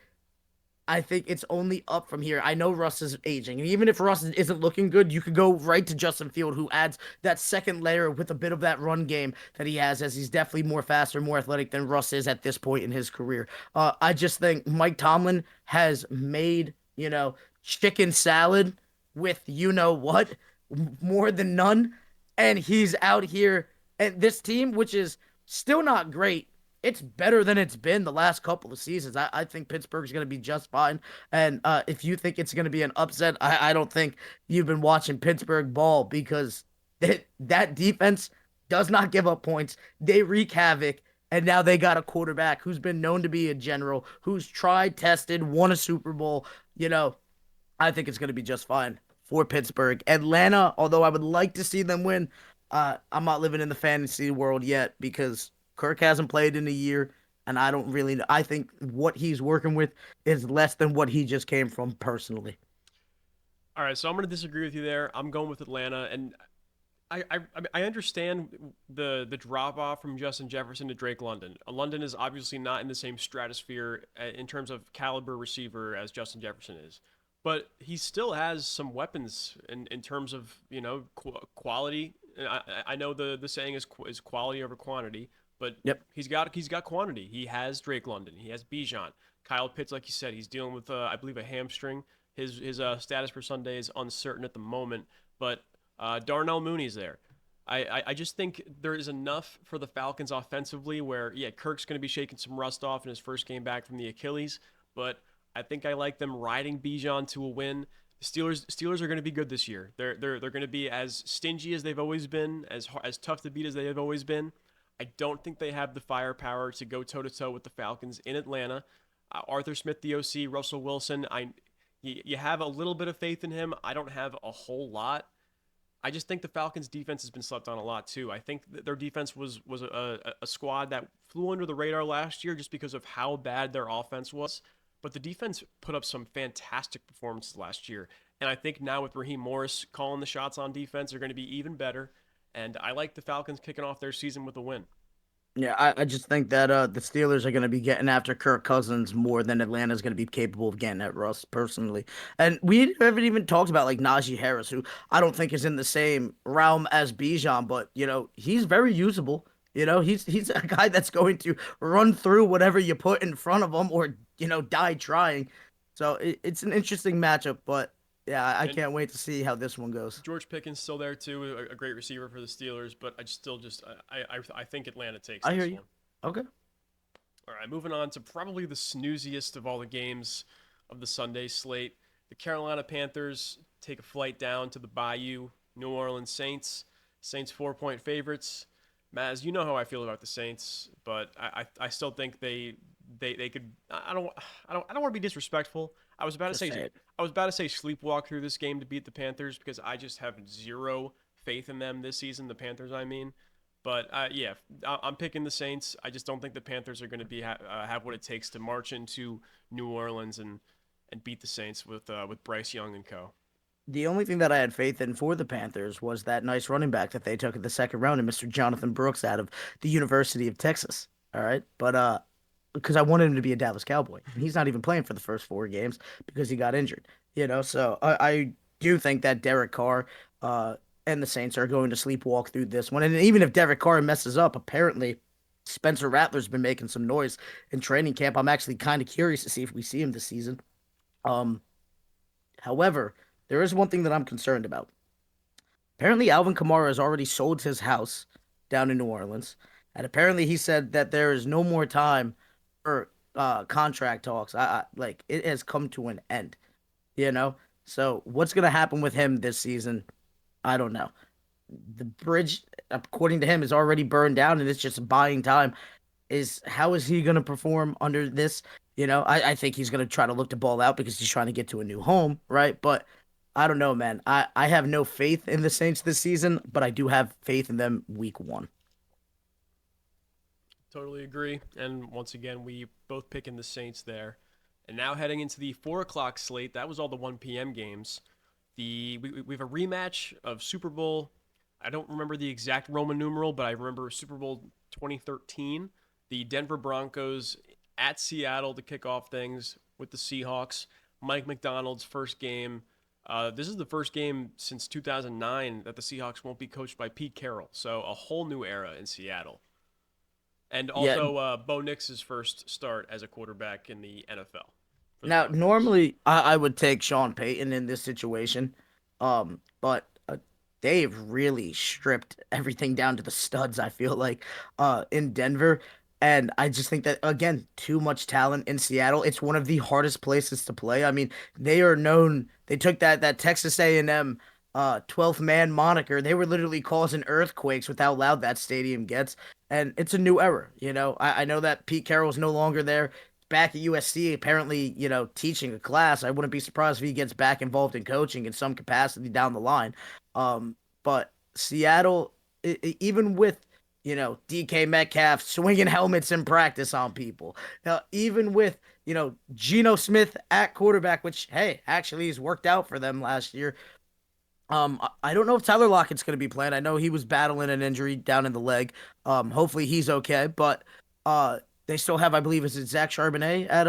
I think it's only up from here. I know Russ is aging, and even if Russ isn't looking good, you could go right to Justin Field, who adds that second layer with a bit of that run game that he has, as he's definitely more faster, more athletic than Russ is at this point in his career. I just think Mike Tomlin has made, chicken salad with what more than none, and he's out here, and this team, which is still not great, it's better than it's been the last couple of seasons. I think Pittsburgh's going to be just fine. And if you think it's going to be an upset, I don't think you've been watching Pittsburgh ball because that defense does not give up points. They wreak havoc. And now they got a quarterback who's been known to be a general, who's tried, tested, won a Super Bowl. You know, I think it's going to be just fine for Pittsburgh. Atlanta, although I would like to see them win, I'm not living in the fantasy world yet because Kirk hasn't played in a year, and I don't really know. I think what he's working with is less than what he just came from personally. All right, so I'm going to disagree with you there. I'm going with Atlanta, and I understand the drop off from Justin Jefferson to Drake London. London is obviously not in the same stratosphere in terms of caliber receiver as Justin Jefferson is, but he still has some weapons in terms of quality. I know the saying is quality over quantity, but Yep. he's got quantity. He has Drake London. He has Bijan. Kyle Pitts, like you said, he's dealing with I believe a hamstring. His status for Sunday is uncertain at the moment, but Darnell Mooney's there. I just think there is enough for the Falcons offensively where, yeah, Kirk's going to be shaking some rust off in his first game back from the Achilles, but I think I like them riding Bijan to a win. The Steelers are going to be good this year. They're going to be as stingy as they've always been, as tough to beat as they have always been. I don't think they have the firepower to go toe to toe with the Falcons in Atlanta. Arthur Smith, the OC, Russell Wilson. You have a little bit of faith in him. I don't have a whole lot. I just think the Falcons' defense has been slept on a lot too. I think that their defense was a squad that flew under the radar last year just because of how bad their offense was. But the defense put up some fantastic performances last year. And I think now with Raheem Morris calling the shots on defense, they're going to be even better. And I like the Falcons kicking off their season with a win. Yeah, I just think that the Steelers are going to be getting after Kirk Cousins more than Atlanta's going to be capable of getting at Russ personally. And we haven't even talked about like Najee Harris, who I don't think is in the same realm as Bijan, but he's very usable. He's a guy that's going to run through whatever you put in front of him or die trying. So it's an interesting matchup, but yeah, I And can't wait to see how this one goes. George Pickens still there too, a great receiver for the Steelers. But I think Atlanta takes I hear this you. one. Okay. All right, moving on to probably the snooziest of all the games of the Sunday slate. The Carolina Panthers take a flight down to the Bayou. New Orleans Saints. Saints 4-point favorites. Maz, you know how I feel about the Saints, but I still think they could. I don't want to be disrespectful. Just say it. I was about to say sleepwalk through this game to beat the Panthers because I just have zero faith in them this season. The Panthers, I mean. But yeah, I'm picking the Saints. I just don't think the Panthers are going to have what it takes to march into New Orleans and beat the Saints with Bryce Young and co. The only thing that I had faith in for the Panthers was that nice running back that they took in the second round, and Mr. Jonathan Brooks out of the University of Texas. All right, but because I wanted him to be a Dallas Cowboy, and he's not even playing for the first 4 games because he got injured. So I do think that Derek Carr and the Saints are going to sleepwalk through this one. And even if Derek Carr messes up, apparently Spencer Rattler's been making some noise in training camp. I'm actually kind of curious to see if we see him this season. Um, However, there is one thing that I'm concerned about. Apparently, Alvin Kamara has already sold his house down in New Orleans, and apparently he said that there is no more time for contract talks. Like it has come to an end. So what's gonna happen with him this season? I don't know. The bridge, according to him, is already burned down, and it's just buying time. How is he gonna perform under this? I think he's gonna try to look to ball out because he's trying to get to a new home, right? But I don't know, man. I have no faith in the Saints this season, but I do have faith in them week one. Totally agree. And once again, we both picking the Saints there. And now heading into the 4 o'clock slate. That was all the 1 p.m. games. We have a rematch of Super Bowl. I don't remember the exact Roman numeral, but I remember Super Bowl 2013. The Denver Broncos at Seattle to kick off things with the Seahawks. Mike McDonald's first game. This is the first game since 2009 that the Seahawks won't be coached by Pete Carroll. So a whole new era in Seattle. And Yeah. also Bo Nix's first start as a quarterback in the NFL. For the Now, Broncos. normally I would take Sean Payton in this situation, but they've really stripped everything down to the studs. I feel like in Denver. And I just think that, again, too much talent in Seattle. It's one of the hardest places to play. I mean, they are known. They took that Texas A&M 12th man moniker. They were literally causing earthquakes with how loud that stadium gets. And it's a new era. I know that Pete Carroll's no longer there. Back at USC, apparently, teaching a class. I wouldn't be surprised if he gets back involved in coaching in some capacity down the line. But Seattle, even with DK Metcalf swinging helmets in practice on people. Even with, Geno Smith at quarterback, which, hey, actually has worked out for them last year. I don't know if Tyler Lockett's going to be playing. I know he was battling an injury down in the leg. Hopefully he's okay. But they still have, I believe, is it Zach Charbonnet at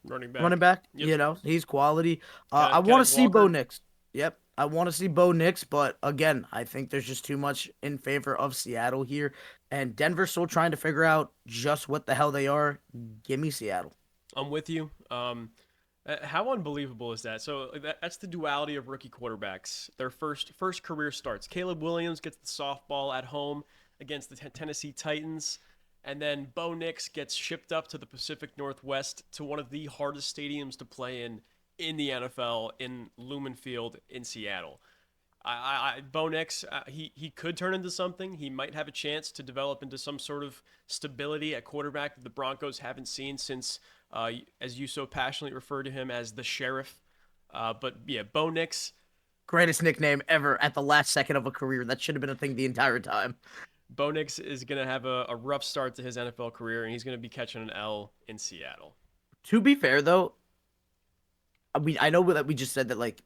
running back? Yep. He's quality. I want to see Walker. Bo Nix. Yep. I want to see Bo Nix, but again, I think there's just too much in favor of Seattle here. And Denver's still trying to figure out just what the hell they are. Give me Seattle. I'm with you. How unbelievable is that? So that's the duality of rookie quarterbacks. Their first career starts. Caleb Williams gets the softball at home against the Tennessee Titans, and then Bo Nix gets shipped up to the Pacific Northwest to one of the hardest stadiums to play in the NFL, in Lumen Field in Seattle. Bo Nix, he could turn into something. He might have a chance to develop into some sort of stability at quarterback that the Broncos haven't seen since, as you so passionately refer to him as the Sheriff. But yeah, Bo Nix. Greatest nickname ever at the last second of a career. That should have been a thing the entire time. Bo Nix is going to have a rough start to his NFL career, and he's going to be catching an L in Seattle. To be fair, though, I know that we just said that, like,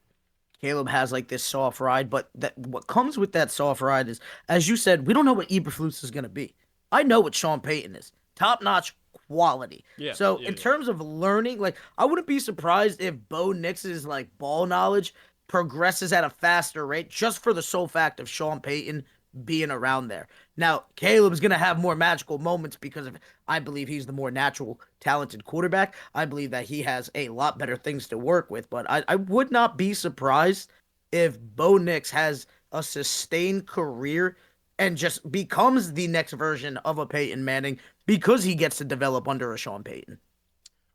Caleb has like this soft ride, but that what comes with that soft ride is, as you said, we don't know what Eberflus is going to be. I know what Sean Payton is. Top-notch quality. So in terms of learning, like, I wouldn't be surprised if Bo Nix's like ball knowledge progresses at a faster rate just for the sole fact of Sean Payton being around there. Now, Caleb's going to have more magical moments because I believe he's the more natural, talented quarterback. I believe that he has a lot better things to work with, but I would not be surprised if Bo Nix has a sustained career and just becomes the next version of a Peyton Manning because he gets to develop under a Sean Payton.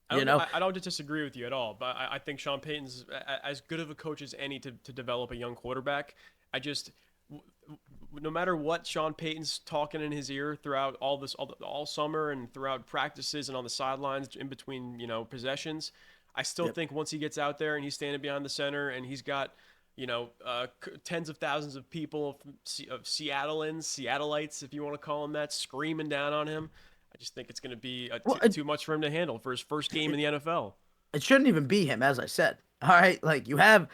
I don't disagree with you at all, but I think Sean Payton's as good of a coach as any to develop a young quarterback. No matter what Sean Payton's talking in his ear throughout all summer and throughout practices and on the sidelines in between, possessions, I still think once he gets out there and he's standing behind the center and he's got, tens of thousands of people of Seattleites, if you want to call them that, screaming down on him, I just think it's going to be too much for him to handle for his first game in the NFL. It shouldn't even be him, as I said. All right, like you have.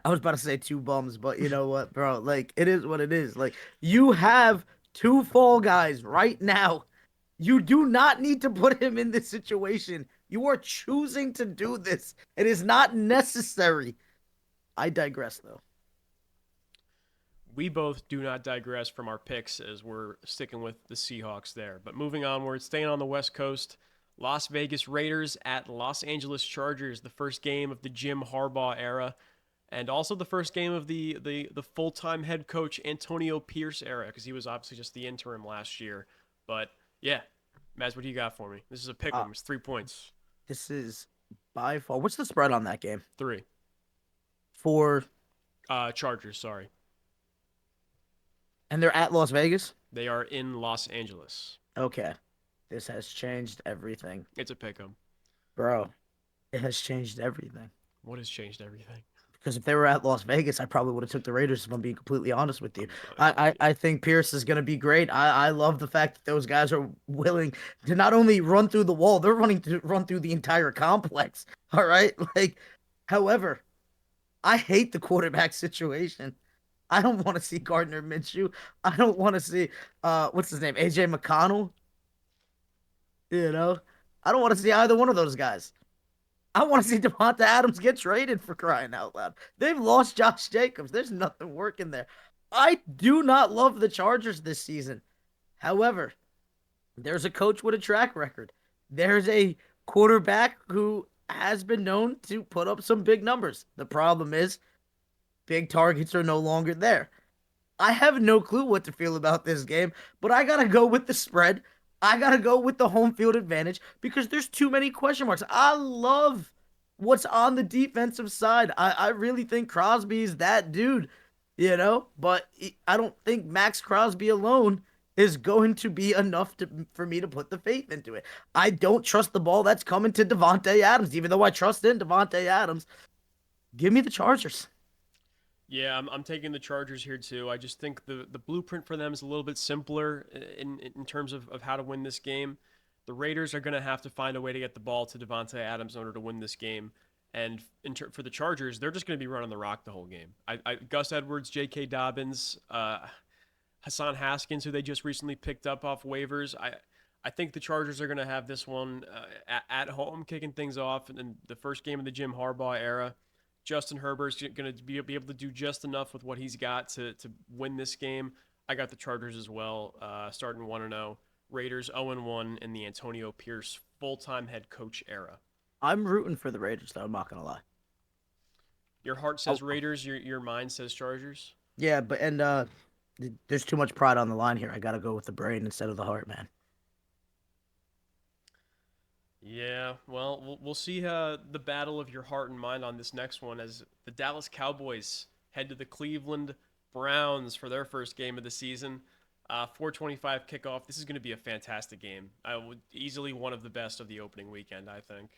I was about to say two bums, but you know what, bro? Like, it is what it is. Like, you have two fall guys right now. You do not need to put him in this situation. You are choosing to do this. It is not necessary. I digress, though. We both do not digress from our picks as we're sticking with the Seahawks there. But moving onward, staying on the West Coast, Las Vegas Raiders at Los Angeles Chargers, the first game of the Jim Harbaugh era. And also the first game of the full-time head coach Antonio Pierce era, because he was obviously just the interim last year. But yeah, Mazz, what do you got for me? This is a pick 'em. It's 3 points. This is by far. What's the spread on that game? 3. For Chargers, sorry. And they're at Las Vegas? They are in Los Angeles. Okay. This has changed everything. It's a pick 'em. Bro, it has changed everything. What has changed everything? Because if they were at Las Vegas, I probably would have took the Raiders, if I'm being completely honest with you. I think Pierce is going to be great. I love the fact that those guys are willing to not only run through the wall, they're run through the entire complex. All right? Like, however, I hate the quarterback situation. I don't want to see Gardner Minshew. I don't want to see, what's his name, AJ McConnell. I don't want to see either one of those guys. I want to see Devonta Adams get traded, for crying out loud. They've lost Josh Jacobs. There's nothing working there. I do not love the Chargers this season. However, there's a coach with a track record. There's a quarterback who has been known to put up some big numbers. The problem is, big targets are no longer there. I have no clue what to feel about this game, but I got to go with the spread. I gotta go with the home field advantage because there's too many question marks. I love what's on the defensive side. I really think Crosby's that dude, but I don't think Max Crosby alone is going to be enough for me to put the faith into it. I don't trust the ball that's coming to Devontae Adams, even though I trust in Devontae Adams. Give me the Chargers. Yeah, I'm taking the Chargers here too. I just think the blueprint for them is a little bit simpler in terms of how to win this game. The Raiders are going to have to find a way to get the ball to Devontae Adams in order to win this game. And for the Chargers, they're just going to be running the rock the whole game. Gus Edwards, J.K. Dobbins, Hassan Haskins, who they just recently picked up off waivers. I think the Chargers are going to have this one at home, kicking things off in the first game of the Jim Harbaugh era. Justin Herbert's going to be able to do just enough with what he's got to win this game. I got the Chargers as well, starting 1-0. Raiders 0-1 in the Antonio Pierce full-time head coach era. I'm rooting for the Raiders, though. I'm not going to lie. Your heart says Raiders. Your mind says Chargers. Yeah, but there's too much pride on the line here. I got to go with the brain instead of the heart, man. Yeah, well, we'll see the battle of your heart and mind on this next one as the Dallas Cowboys head to the Cleveland Browns for their first game of the season. 4:25 kickoff. This is going to be a fantastic game. Easily one of the best of the opening weekend, I think.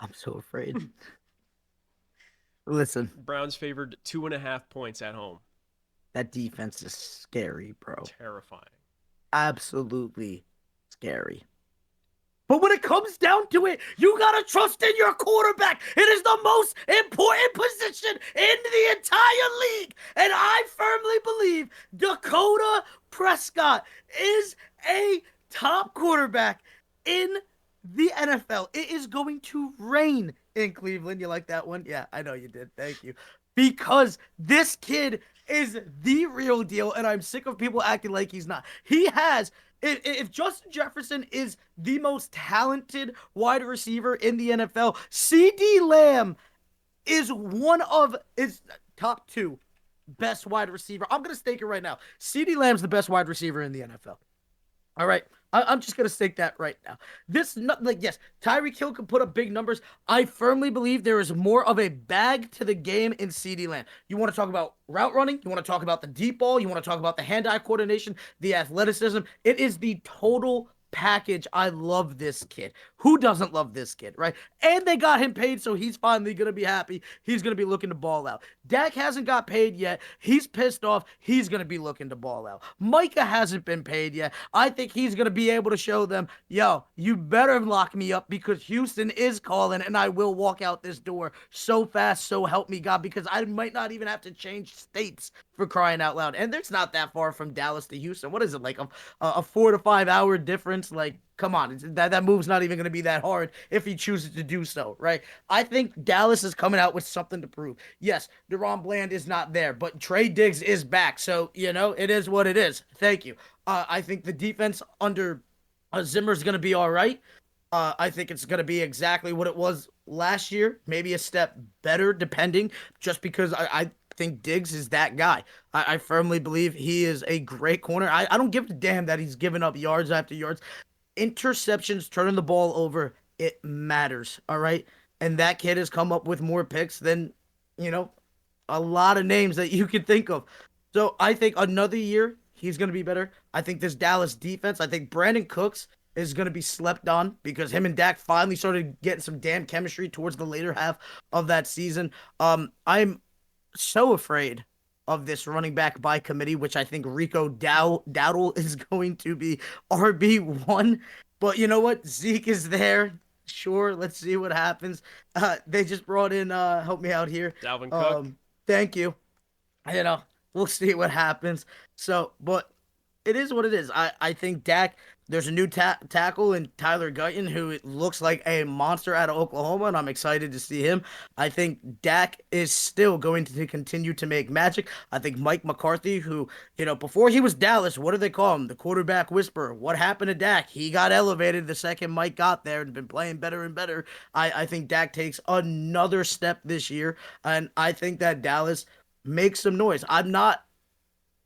I'm so afraid. Listen. Browns favored 2.5 points at home. That defense is scary, bro. Terrifying. Absolutely scary. But when it comes down to it, you gotta trust in your quarterback. It is the most important position in the entire league. And I firmly believe Dakota Prescott is a top quarterback in the NFL. It is going to rain in Cleveland. You like that one? Yeah, I know you did. Thank you. Because this kid is the real deal, and I'm sick of people acting like he's not. He has... If Justin Jefferson is the most talented wide receiver in the NFL, CeeDee Lamb is one of his top 2 best wide receiver. I'm going to stake it right now. CeeDee Lamb's the best wide receiver in the NFL. All right. I'm just going to stake that right now. Yes, Tyreek Hill can put up big numbers. I firmly believe there is more of a bag to the game in CeeDee Lamb. You want to talk about route running? You want to talk about the deep ball? You want to talk about the hand-eye coordination, the athleticism? It is the total package. I love this kid. Who doesn't love this kid, right? And they got him paid, so he's finally going to be happy. He's going to be looking to ball out. Dak hasn't got paid yet. He's pissed off. He's going to be looking to ball out. Micah hasn't been paid yet. I think he's going to be able to show them, yo, you better lock me up because Houston is calling and I will walk out this door so fast, so help me God, because I might not even have to change states for crying out loud. And it's not that far from Dallas to Houston. What is it, like a 4 to 5 hour difference? Like, come on, that move's not even going to be that hard if he chooses to do so, right? I think Dallas is coming out with something to prove. Yes, DeRon Bland is not there, but Trey Diggs is back. So, it is what it is. Thank you. I think the defense under Zimmer is going to be all right. I think it's going to be exactly what it was last year, maybe a step better, depending, just because I think Diggs is that guy. I firmly believe he is a great corner. I don't give a damn that he's giving up yards after yards. Interceptions, turning the ball over, it matters, all right? And that kid has come up with more picks than, a lot of names that you could think of. So I think another year, he's going to be better. I think this Dallas defense, I think Brandon Cooks is going to be slept on because him and Dak finally started getting some damn chemistry towards the later half of that season. I'm so afraid of this running back by committee, which I think Rico Dowdle is going to be RB1. But you know what? Zeke is there. Sure, let's see what happens. They just brought in, help me out here. Dalvin Cook. Thank you. We'll see what happens. So, but it is what it is. I think Dak, there's a new tackle in Tyler Guyton, who it looks like a monster out of Oklahoma, and I'm excited to see him. I think Dak is still going to continue to make magic. I think Mike McCarthy, who, before he was Dallas, what do they call him? The quarterback whisperer. What happened to Dak? He got elevated the second Mike got there and been playing better and better. I think Dak takes another step this year, and I think that Dallas makes some noise. I'm not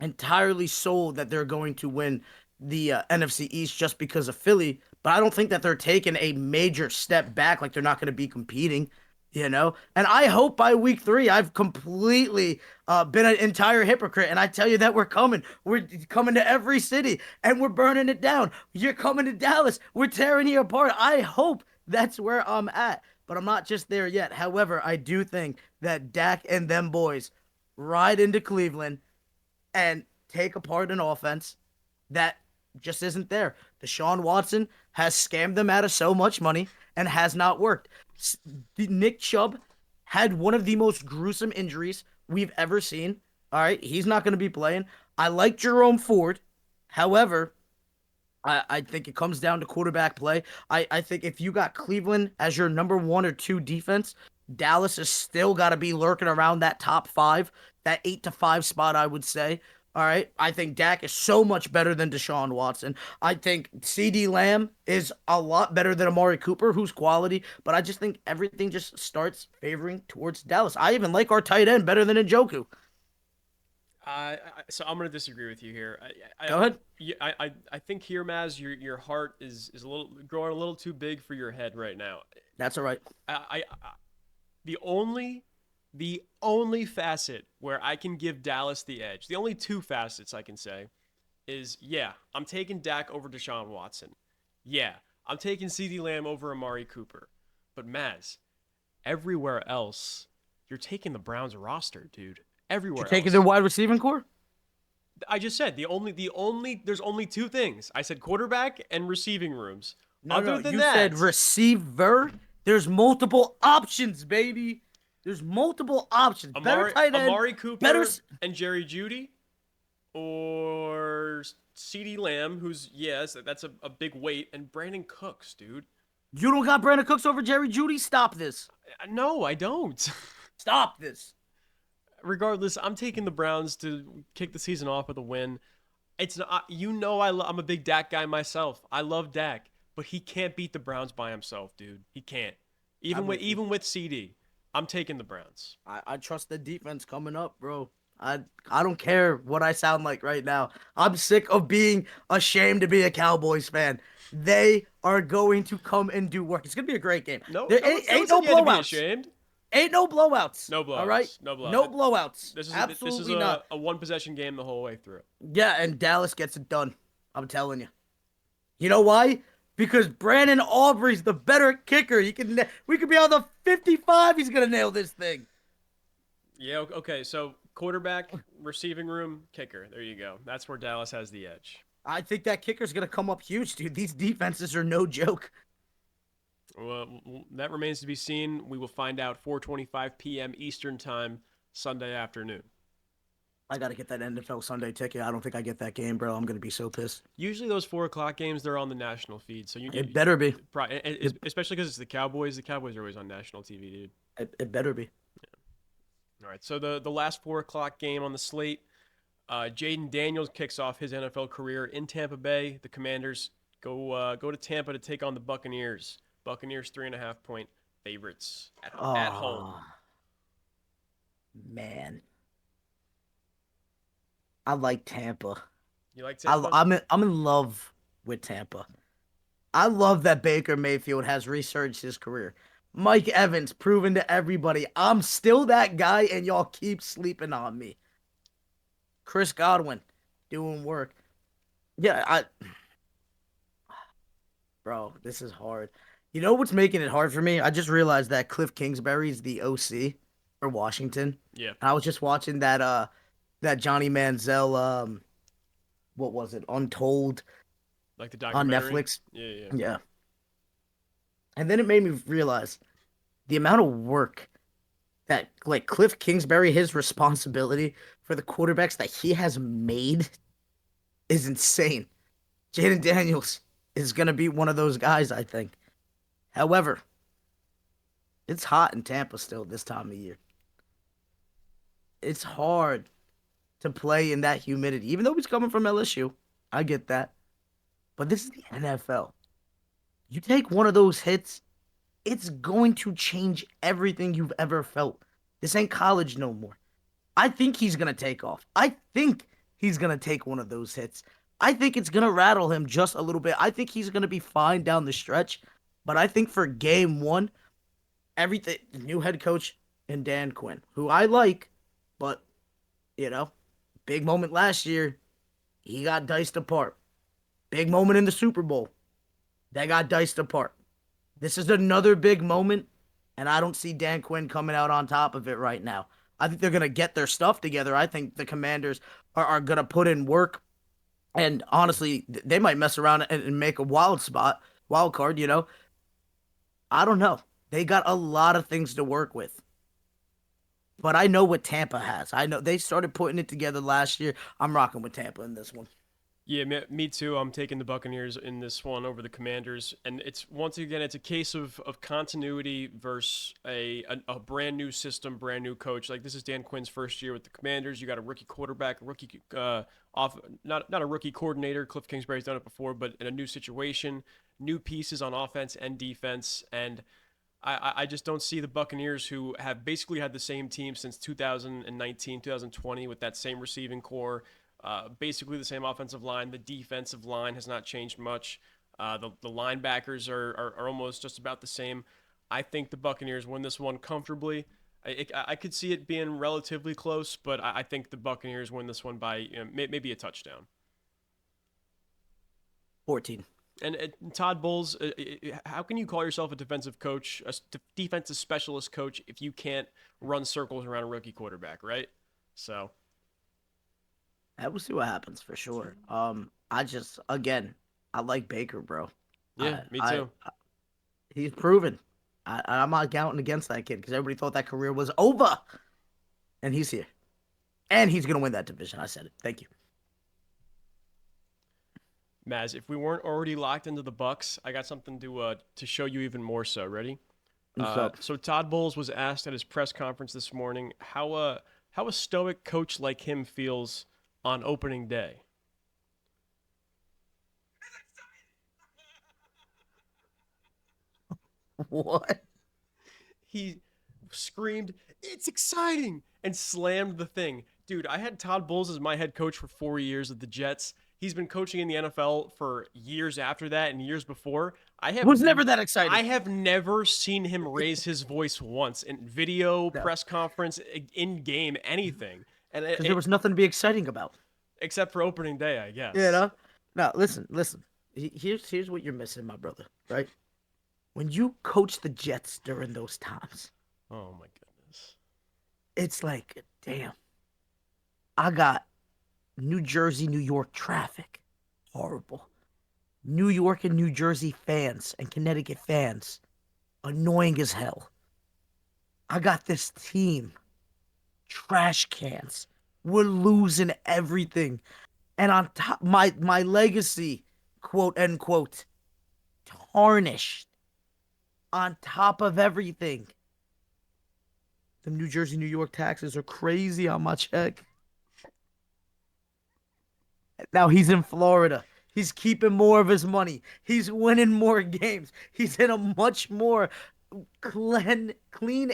entirely sold that they're going to win the NFC East just because of Philly, but I don't think that they're taking a major step back. Like they're not going to be competing, you know. And I hope by week 3, I've completely been an entire hypocrite, and I tell you that we're coming. We're coming to every city, and we're burning it down. You're coming to Dallas. We're tearing you apart. I hope that's where I'm at, but I'm not just there yet. However, I do think that Dak and them boys ride into Cleveland and take apart an offense that just isn't there. Deshaun Watson has scammed them out of so much money and has not worked. Nick Chubb had one of the most gruesome injuries we've ever seen. All right, he's not going to be playing. I like Jerome Ford. However, I think it comes down to quarterback play. I think if you got Cleveland as your number 1 or 2 defense, Dallas has still got to be lurking around that top 5, that 8-5 spot, I would say. All right. I think Dak is so much better than Deshaun Watson. I think CeeDee Lamb is a lot better than Amari Cooper, who's quality, but I just think everything just starts favoring towards Dallas. I even like our tight end better than Njoku. So I'm going to disagree with you here. Go ahead. I think here, Mazz, your heart is a little growing a little too big for your head right now. That's all right. The only facet where I can give Dallas the edge, the only 2 facets I can say, is I'm taking Dak over Deshaun Watson. Yeah, I'm taking CeeDee Lamb over Amari Cooper. But Mazz, everywhere else, you're taking the Browns roster, dude. Everywhere You're taking else. their wide receiving core? I just said there's only 2 things. I said quarterback and receiving rooms. No, Other than you that, said receiver. There's multiple options, baby. There's multiple options. Better tight end. Amari Cooper and Jerry Jeudy, or CeeDee Lamb, who's that's a big weight, and Brandon Cooks, dude. You don't got Brandon Cooks over Jerry Jeudy? Stop this. No, I don't. Stop this. Regardless, I'm taking the Browns to kick the season off with a win. It's not, I'm a big Dak guy myself. I love Dak, but he can't beat the Browns by himself, dude. He can't. Even with CD, I'm taking the Browns. I trust the defense coming up, bro. I don't care what I sound like right now. I'm sick of being ashamed to be a Cowboys fan. They are going to come and do work. It's gonna be a great game. Ain't no blowouts. Ain't no blowouts. No blowouts. All right? No blowouts. No blowouts. This is not. a one-possession game the whole way through. Yeah, and Dallas gets it done. I'm telling you. You know why? Because Brandon Aubrey's the better kicker. We could be on the 55. He's gonna nail this thing. Yeah. Okay. So quarterback, receiving room, kicker. There you go. That's where Dallas has the edge. I think that kicker's gonna come up huge, dude. These defenses are no joke. Well, that remains to be seen. We will find out 4:25 p.m. Eastern time, Sunday afternoon. I got to get that NFL Sunday ticket. I don't think I get that game, bro. I'm going to be so pissed. Usually those 4 o'clock games, they're on the national feed. So it better be. Especially because it's the Cowboys. The Cowboys are always on national TV, dude. It better be. Yeah. All right, so the last 4 o'clock game on the slate, Jaden Daniels kicks off his NFL career in Tampa Bay. The Commanders go to Tampa to take on the Buccaneers. Buccaneers 3.5-point favorites at home. Man, I like Tampa. You like Tampa? I'm in love with Tampa. I love that Baker Mayfield has resurged his career. Mike Evans proven to everybody I'm still that guy, and y'all keep sleeping on me. Chris Godwin doing work. Yeah, bro, this is hard. You know what's making it hard for me? I just realized that Cliff Kingsbury's the OC for Washington. Yeah. And I was just watching that Johnny Manziel, what was it? Untold. Like the documentary? On Netflix. Yeah. And then it made me realize the amount of work that, like, Cliff Kingsbury, his responsibility for the quarterbacks that he has made is insane. Jaden Daniels is going to be one of those guys, I think. However, it's hot in Tampa still this time of year. It's hard to play in that humidity, even though he's coming from LSU. I get that. But this is the NFL. You take one of those hits, it's going to change everything you've ever felt. This ain't college no more. I think he's going to take off. I think he's going to take one of those hits. I think it's going to rattle him just a little bit. I think he's going to be fine down the stretch. But I think for game one, everything, new head coach and Dan Quinn, who I like, but, big moment last year, he got diced apart. Big moment in the Super Bowl, they got diced apart. This is another big moment, and I don't see Dan Quinn coming out on top of it right now. I think they're going to get their stuff together. I think the Commanders are going to put in work. And honestly, they might mess around and make a wild card, I don't know. They got a lot of things to work with. But I know what Tampa has. I know they started putting it together last year. I'm rocking with Tampa in this one. Yeah, me too. I'm taking the Buccaneers in this one over the Commanders, and it's a case of continuity versus a brand new system, brand new coach. Like, this is Dan Quinn's first year with the Commanders. You got a rookie quarterback, not a rookie coordinator. Cliff Kingsbury's done it before, but in a new situation, new pieces on offense and defense, and I just don't see the Buccaneers, who have basically had the same team since 2019, 2020 with that same receiving core. Basically the same offensive line. The defensive line has not changed much. The linebackers are almost just about the same. I think the Buccaneers win this one comfortably. I could see it being relatively close, but I think the Buccaneers win this one by maybe a touchdown. 14. And Todd Bowles, how can you call yourself a defensive coach, a defensive specialist coach, if you can't run circles around a rookie quarterback, right? So... we'll see what happens for sure. I like Baker, bro. Yeah, me too. He's proven. I'm not counting against that kid because everybody thought that career was over. And he's here. And he's going to win that division. I said it. Thank you. Mazz, if we weren't already locked into the Bucks, I got something to show you even more so. Ready? So Todd Bowles was asked at his press conference this morning how a stoic coach like him feels on opening day. What? He screamed, "It's exciting!" and slammed the thing. Dude, I had Todd Bowles as my head coach for 4 years at the Jets. He's been coaching in the NFL for years after that and years before. It was never that exciting. I have never seen him raise his voice once in video, press conference, in game, anything. And there was nothing to be exciting about. Except for opening day, I guess. Now, listen. Here's what you're missing, my brother, right? When you coach the Jets during those times. Oh, my goodness. It's like, damn. I got New Jersey, New York traffic. Horrible. New York and New Jersey fans and Connecticut fans. Annoying as hell. I got this team. Trash cans. We're losing everything. And on top, my legacy, quote unquote, tarnished. On top of everything. The New Jersey, New York taxes are crazy on my check. Now he's in Florida. He's keeping more of his money. He's winning more games. He's in a much more clean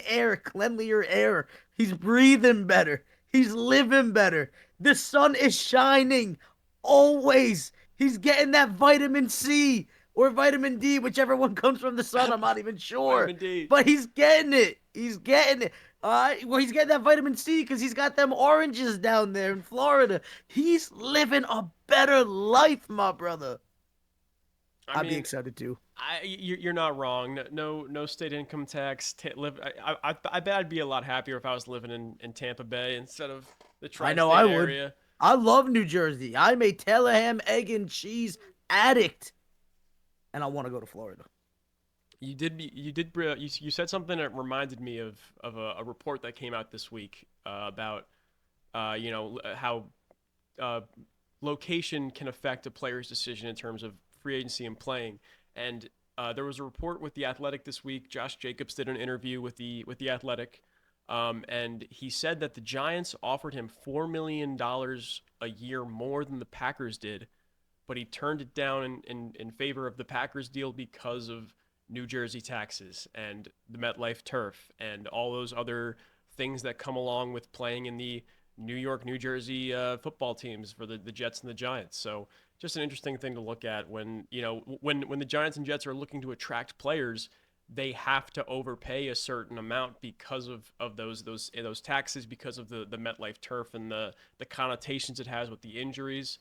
air, cleanlier air. He's breathing better. He's living better. The sun is shining always. He's getting that vitamin C or vitamin D, whichever one comes from the sun. I'm not even sure. Vitamin D. But he's getting it. He's getting it. Well, he's getting that vitamin C because he's got them oranges down there in Florida. He's living a better life, my brother. I'd be excited too. You're not wrong. No state income tax. I bet I'd be a lot happier if I was living in Tampa Bay instead of the tri-state area. Would. I love New Jersey. I'm a Taylor ham, egg, and cheese addict, and I want to go to Florida. You said something that reminded me of a report that came out this week about how location can affect a player's decision in terms of free agency and playing. And there was a report with The Athletic this week. Josh Jacobs did an interview with the Athletic, and he said that the Giants offered him $4 million a year more than the Packers did, but he turned it down in favor of the Packers deal because of New Jersey taxes and the MetLife turf and all those other things that come along with playing in the New York, New Jersey football teams for the Jets and the Giants. So just an interesting thing to look at when when the Giants and Jets are looking to attract players, they have to overpay a certain amount because of those taxes, because of the MetLife turf and the connotations it has with the injuries.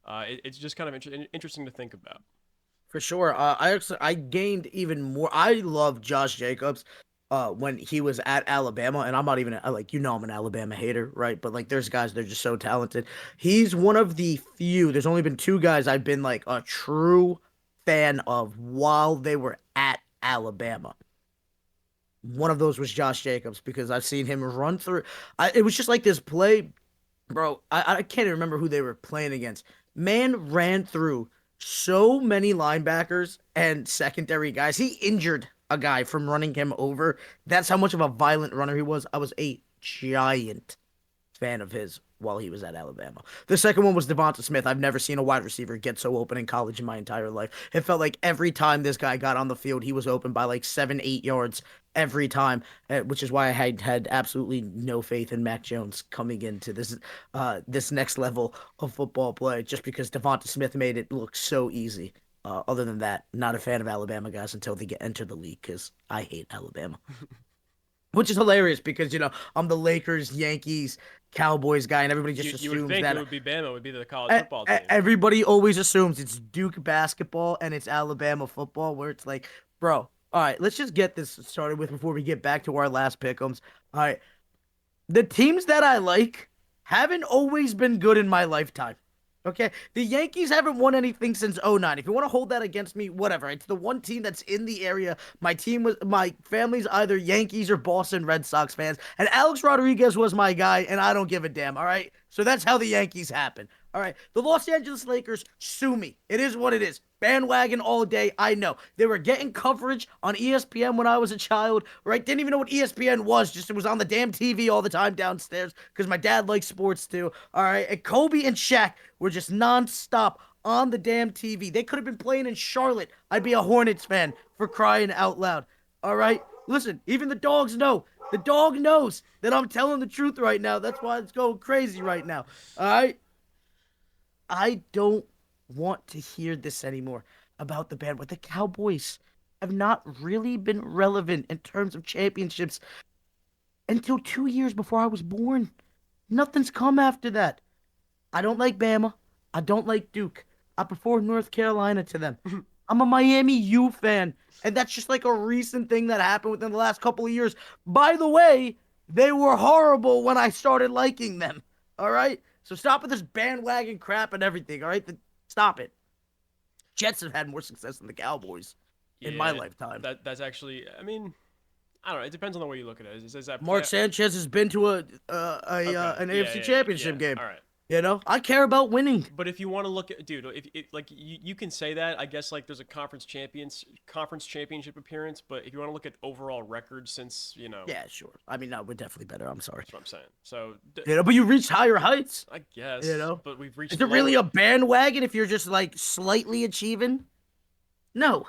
It's just kind of interesting to think about. For sure. I gained even more. I love Josh Jacobs. When he was at Alabama, and I'm not even like I'm an Alabama hater, right? But like, there's guys that are just so talented. He's one of the few. There's only been two guys I've been like a true fan of while they were at Alabama. One of those was Josh Jacobs because I've seen him run through. It was just like this play, bro. I can't even remember who they were playing against. Man ran through so many linebackers and secondary guys. He injured a guy from running him over. That's how much of a violent runner he was. I was a giant fan of his while he was at Alabama. The second one was Devonta Smith. I've never seen a wide receiver get so open in college in my entire life. It felt like every time this guy got on the field, he was open by like 7-8 yards every time, which is why I had absolutely no faith in Mac Jones coming into this next level of football play, just because Devonta Smith made it look so easy. Other than that, not a fan of Alabama guys until they enter the league because I hate Alabama. Which is hilarious because, I'm the Lakers, Yankees, Cowboys guy, and everybody just assumes you would think that it would be Bama, it would be the college football team. Everybody always assumes it's Duke basketball and it's Alabama football, where it's like, bro, all right, let's just get this started with before we get back to our last pick'ems. All right, the teams that I like haven't always been good in my lifetime. Okay, the Yankees haven't won anything since '09. If you want to hold that against me, whatever. It's the one team that's in the area. My family's either Yankees or Boston Red Sox fans, and Alex Rodriguez was my guy, and I don't give a damn. All right, so that's how the Yankees happen. All right, the Los Angeles Lakers, sue me. It is what it is. Bandwagon all day. I know they were getting coverage on ESPN when I was a child. Right? Didn't even know what ESPN was. Just it was on the damn TV all the time downstairs because my dad likes sports too. All right, and Kobe and Shaq were just nonstop on the damn TV. They could have been playing in Charlotte. I'd be a Hornets fan for crying out loud. All right, listen. Even the dogs know. The dog knows that I'm telling the truth right now. That's why it's going crazy right now. All right. I don't want to hear this anymore about the band. But the Cowboys have not really been relevant in terms of championships until 2 years before I was born. Nothing's come after that. I don't like Bama. I don't like Duke. I prefer North Carolina to them. I'm a Miami U fan. And that's just like a recent thing that happened within the last couple of years. By the way, they were horrible when I started liking them. All right? So stop with this bandwagon crap and everything, all right? Stop it. Jets have had more success than the Cowboys in my lifetime. That's actually, I mean, I don't know. It depends on the way you look at it. Is that Mark Sanchez has been to an AFC Championship game. All right. I care about winning. But if you want to look at, dude, if like you can say that, I guess like there's a conference championship appearance, but if you want to look at overall records since, Yeah, sure. I mean, no, we're definitely better. I'm sorry. That's what I'm saying. So, but you reached higher heights. I guess. But we've reached. Is it really a bandwagon if you're just like slightly achieving? No.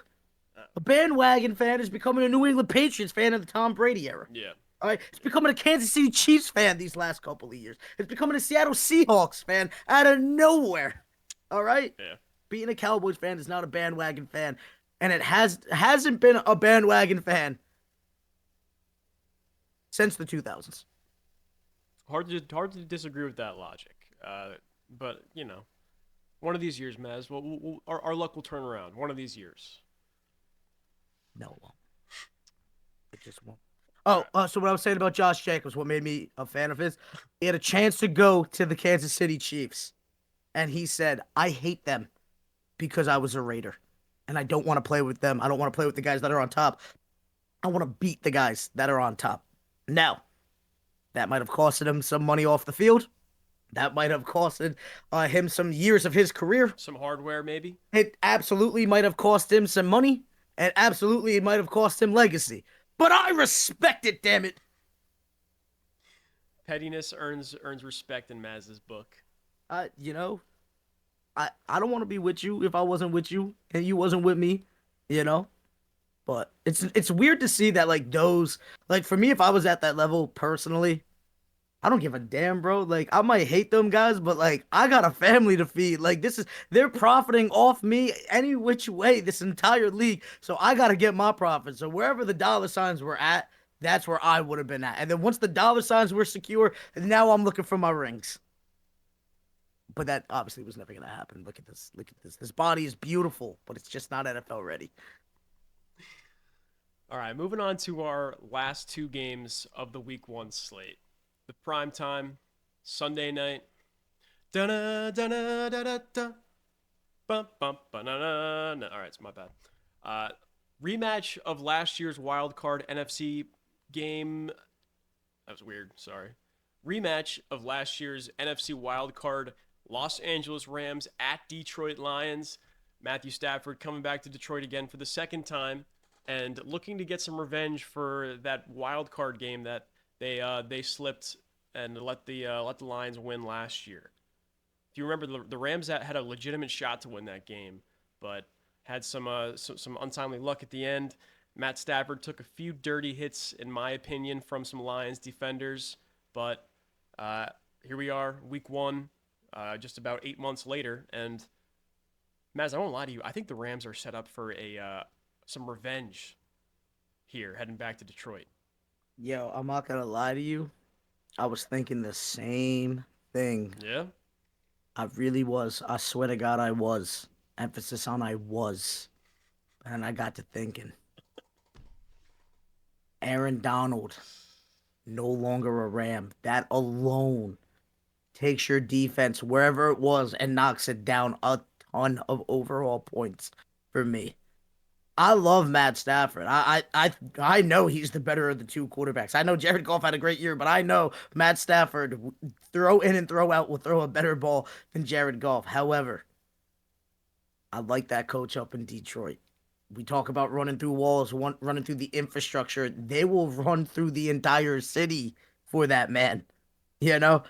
A bandwagon fan is becoming a New England Patriots fan in the Tom Brady era. Yeah. All right, it's becoming a Kansas City Chiefs fan these last couple of years. It's becoming a Seattle Seahawks fan out of nowhere. All right? Yeah. Being a Cowboys fan is not a bandwagon fan, and it hasn't been a bandwagon fan since the 2000s. Hard to disagree with that logic. But one of these years, Mazz, our luck will turn around. One of these years. No, it won't. It just won't. So what I was saying about Josh Jacobs, what made me a fan of his, he had a chance to go to the Kansas City Chiefs, and he said, I hate them because I was a Raider, and I don't want to play with them. I don't want to play with the guys that are on top. I want to beat the guys that are on top. Now, that might have costed him some money off the field. That might have costed him some years of his career. Some hardware, maybe? It absolutely might have cost him some money, and absolutely it might have cost him legacy. But I respect it, damn it. Pettiness earns respect in Mazz's book. I don't want to be with you if I wasn't with you and you wasn't with me, But it's weird to see that like those, like for me, if I was at that level personally, I don't give a damn, bro. Like, I might hate them guys, but like, I got a family to feed. Like, they're profiting off me any which way, this entire league. So I got to get my profit. So wherever the dollar signs were at, that's where I would have been at. And then once the dollar signs were secure, now I'm looking for my rings. But that obviously was never going to happen. Look at this. Look at this. This body is beautiful, but it's just not NFL ready. All right, moving on to our last two games of the Week 1 slate. The prime time, Sunday night. Da-na, da-na, da-da-da. Bum, bum, ba-na-na. No, all right, it's my bad. Rematch of last year's wild card NFC game. That was weird, sorry. Rematch of last year's NFC wild card Los Angeles Rams at Detroit Lions. Matthew Stafford coming back to Detroit again for the second time and looking to get some revenge for that wild card game that they slipped and let the Lions win last year. If you remember, the Rams had a legitimate shot to win that game, but had some untimely luck at the end. Matt Stafford took a few dirty hits, in my opinion, from some Lions defenders, but here we are, Week 1, just about 8 months later, and Mazz, I won't lie to you, I think the Rams are set up for some revenge here, heading back to Detroit. Yo, I'm not going to lie to you. I was thinking the same thing. Yeah? I really was. I swear to God, I was. Emphasis on I was. And I got to thinking. Aaron Donald, no longer a Ram. That alone takes your defense wherever it was and knocks it down a ton of overall points for me. I love Matt Stafford. I know he's the better of the two quarterbacks. I know Jared Goff had a great year, but I know Matt Stafford, throw in and throw out, will throw a better ball than Jared Goff. However, I like that coach up in Detroit. We talk about running through walls, running through the infrastructure. They will run through the entire city for that man. You know,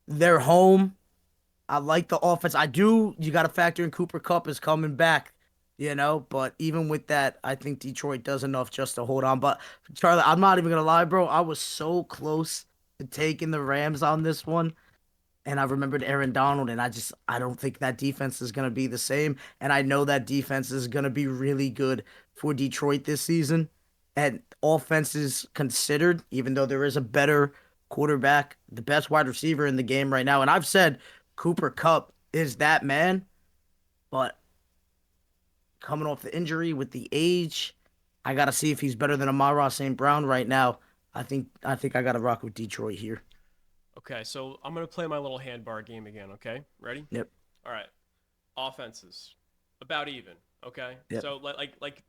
they're home. I like the offense. You got to factor in Cooper Kupp is coming back. You know, but even with that, I think Detroit does enough just to hold on. But Charlie, I'm not even gonna lie, bro. I was so close to taking the Rams on this one, and I remembered Aaron Donald, and I don't think that defense is gonna be the same. And I know that defense is gonna be really good for Detroit this season. And offenses considered, even though there is a better quarterback, the best wide receiver in the game right now, and I've said Cooper Kupp is that man, but coming off the injury with the age, I got to see if he's better than Amon-Ra St. Brown right now. I think I got to rock with Detroit here. Okay, so I'm going to play my little handbar game again, okay? Ready? Yep. All right. Offenses, about even, okay? Yep. So like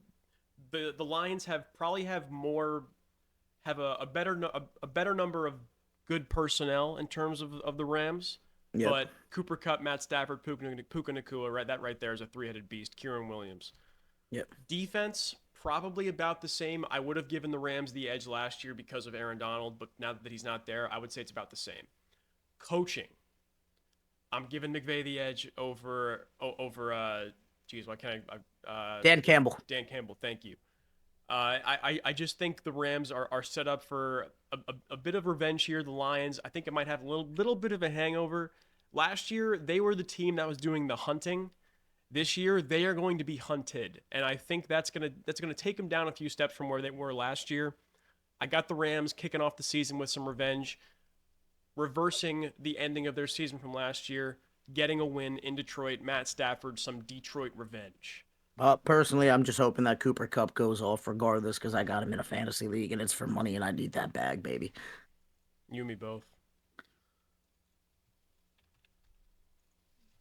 the Lions have a better number of good personnel in terms of the Rams. Yep. But Cooper Kupp, Matt Stafford, Puka Nacua, right there is a three-headed beast. Kieran Williams. Yep. Defense, probably about the same. I would have given the Rams the edge last year because of Aaron Donald, but now that he's not there, I would say it's about the same. Coaching, I'm giving McVay the edge over why can't I? Dan Campbell. Dan Campbell, thank you. I just think the Rams are set up for a bit of revenge here. The Lions, I think it might have a little bit of a hangover. Last year, they were the team that was doing the hunting. This year, they are going to be hunted, and I think that's gonna take them down a few steps from where they were last year. I got the Rams kicking off the season with some revenge, reversing the ending of their season from last year, getting a win in Detroit. Matt Stafford, some Detroit revenge. Personally, I'm just hoping that Cooper Kupp goes off regardless because I got him in a fantasy league and it's for money and I need that bag, baby. You and me both.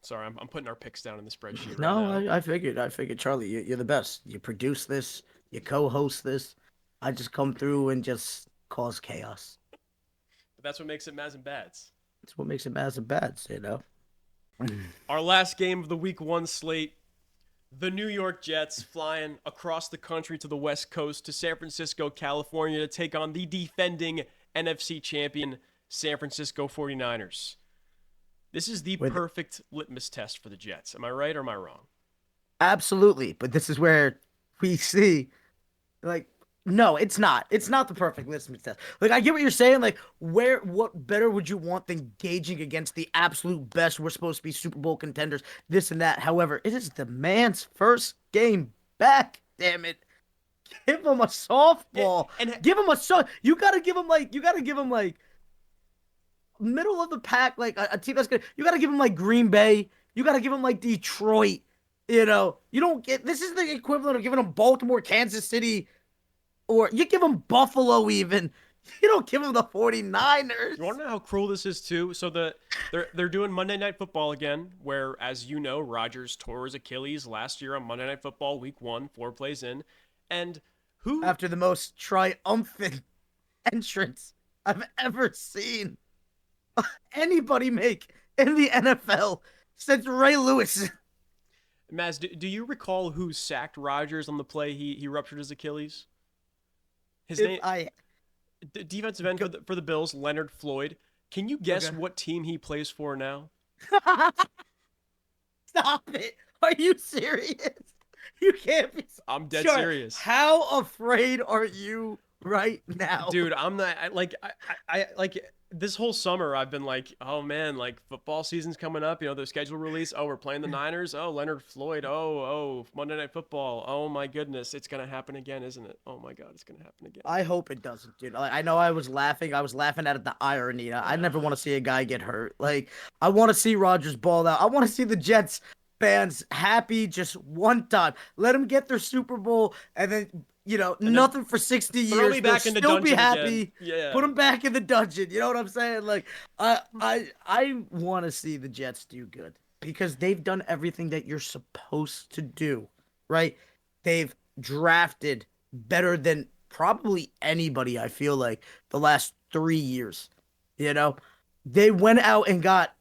Sorry, I'm putting our picks down in the spreadsheet. No, I figured, Charlie, you're the best. You produce this, you co-host this. I just come through and just cause chaos. But that's what makes it Mazz and Bads. That's what makes it Mazz and Bads, you know? Our last game of the Week 1 slate. The New York Jets flying across the country to the West Coast to San Francisco, California to take on the defending NFC champion San Francisco 49ers. This is the perfect litmus test for the Jets. Am I right or am I wrong? Absolutely. But this is where we see, like, No, it's not. It's not the perfect litmus test. Like, I get what you're saying. Like, what better would you want than gauging against the absolute best? We're supposed to be Super Bowl contenders, this and that. However, it is the man's first game back. Damn it. Give him a softball. And Give him a You gotta give him like middle of the pack, like a team that's good. You gotta give him like Green Bay. You gotta give him like Detroit. You don't get this is the equivalent of giving him Baltimore, Kansas City. Or you give them Buffalo even. You don't give them the 49ers. You want to know how cruel this is too? So they're doing Monday Night Football again, where, as you know, Rodgers tore his Achilles last year on Monday Night Football, Week 1, 4 plays in, and who after the most triumphant entrance I've ever seen anybody make in the NFL since Ray Lewis. Mazz, do you recall who sacked Rodgers on the play he ruptured his Achilles? His name, defensive end for the Bills, Leonard Floyd. Can you guess what team he plays for now? Stop it! Are you serious? You can't be. I'm dead serious. How afraid are you right now, dude? I'm not I like this whole summer. I've been like, oh man, like football season's coming up. You know, the schedule release. Oh, we're playing the Niners. Oh, Leonard Floyd. Oh, Monday Night Football. Oh my goodness, it's gonna happen again, isn't it? Oh my God, it's gonna happen again. I hope it doesn't, dude. I know I was laughing. I was laughing at the irony. I never want to see a guy get hurt. Like, I want to see Rodgers ball out. I want to see the Jets fans happy just one time. Let them get their Super Bowl, and then nothing for 60 years. Back in the still be dungeon happy. Again. Yeah. Put them back in the dungeon. You know what I'm saying? Like, I want to see the Jets do good because they've done everything that you're supposed to do, right? They've drafted better than probably anybody, I feel like, the last 3 years. They went out and got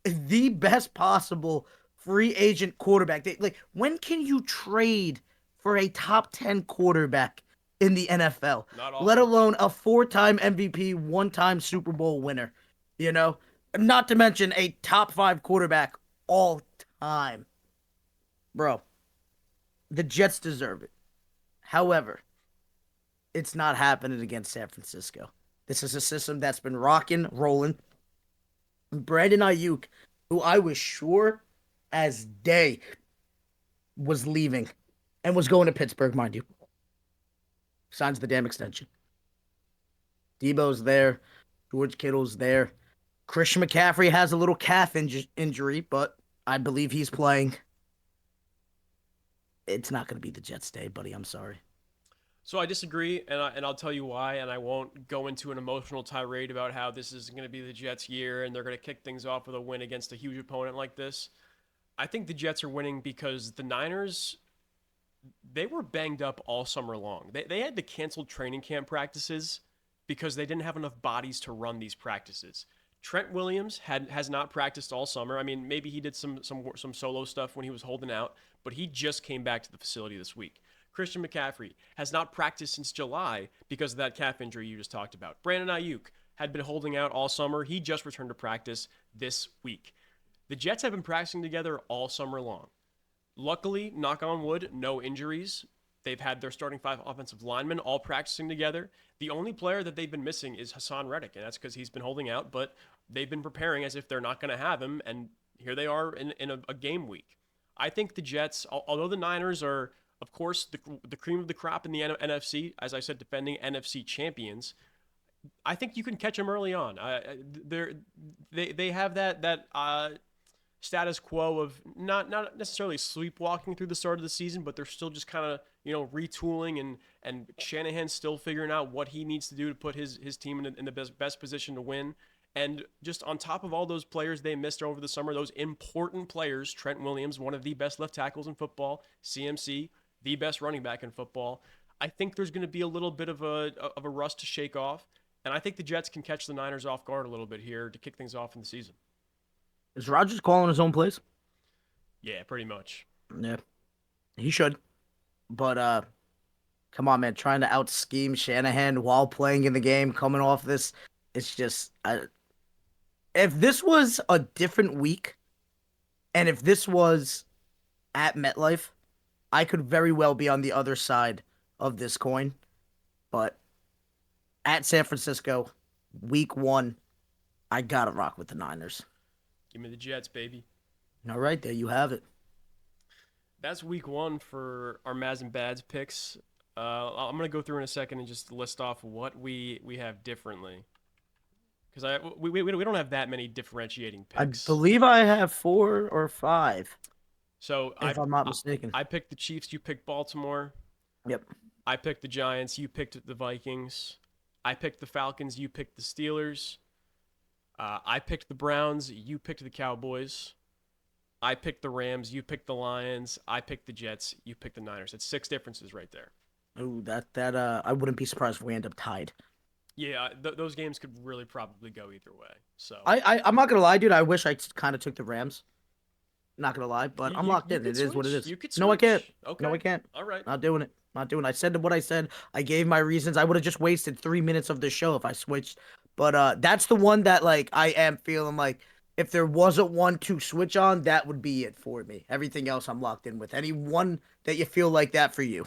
the best possible free agent quarterback. When can you trade for a top 10 quarterback in the NFL, let alone a 4-time MVP, 1-time Super Bowl winner, not to mention a top 5 quarterback all time. Bro, the Jets deserve it. However, it's not happening against San Francisco. This is a system that's been rocking, rolling. Brandon Ayuk, who I was sure as day was leaving and was going to Pittsburgh, mind you. Signs the damn extension. Debo's there. George Kittle's there. Christian McCaffrey has a little calf injury, but I believe he's playing. It's not going to be the Jets' day, buddy. I'm sorry. So I disagree, and I'll tell you why, and I won't go into an emotional tirade about how this is going to be the Jets' year and they're going to kick things off with a win against a huge opponent like this. I think the Jets are winning because the Niners, they were banged up all summer long. They had to cancel training camp practices because they didn't have enough bodies to run these practices. Trent Williams has not practiced all summer. I mean, maybe he did some solo stuff when he was holding out, but he just came back to the facility this week. Christian McCaffrey has not practiced since July because of that calf injury you just talked about. Brandon Ayuk had been holding out all summer. He just returned to practice this week. The Jets have been practicing together all summer long. Luckily, knock on wood, no injuries. They've had their starting 5 offensive linemen all practicing together. The only player that they've been missing is Hassan Reddick, and that's because he's been holding out, but they've been preparing as if they're not going to have him, and here they are in a game week. I think the Jets, although the Niners are, of course, the cream of the crop in the NFC, as I said, defending NFC champions, I think you can catch them early on. They have that status quo of not necessarily sleepwalking through the start of the season, but they're still just kind of retooling and Shanahan's still figuring out what he needs to do to put his team in the best position to win. And just on top of all those players they missed over the summer, those important players, Trent Williams, one of the best left tackles in football, CMC, the best running back in football, I think there's going to be a little bit of a rust to shake off, and I think the Jets can catch the Niners off guard a little bit here to kick things off in the season. Is Rodgers calling his own plays? Yeah, pretty much. Yeah, he should. But come on, man, trying to out-scheme Shanahan while playing in the game, coming off this, it's just... if this was a different week, and if this was at MetLife, I could very well be on the other side of this coin. but at San Francisco, week 1, I gotta rock with the Niners. Give me the Jets, baby. All right, there you have it. That's week 1 for our Mazz and Bads picks. I'm gonna go through in a second and just list off what we have differently, because we don't have that many differentiating picks. I believe I have 4 or 5. So If I'm not mistaken. I picked the Chiefs. You picked Baltimore. Yep. I picked the Giants. You picked the Vikings. I picked the Falcons. You picked the Steelers. I picked the Browns. You picked the Cowboys. I picked the Rams. You picked the Lions. I picked the Jets. You picked the Niners. It's 6 differences right there. Ooh, that I wouldn't be surprised if we end up tied. Yeah, those games could really probably go either way. So I'm not gonna lie, dude. I wish I kind of took the Rams. Not gonna lie, but I'm locked in. It is what it is. You could No, I can't. Okay. No, I can't. All right. Not doing it. Not doing it. I said what I said. I gave my reasons. I would have just wasted 3 minutes of the show if I switched. But that's the one that like I am feeling like if there wasn't one to switch on, that would be it for me. Everything else I'm locked in with. Any one that you feel like that for you?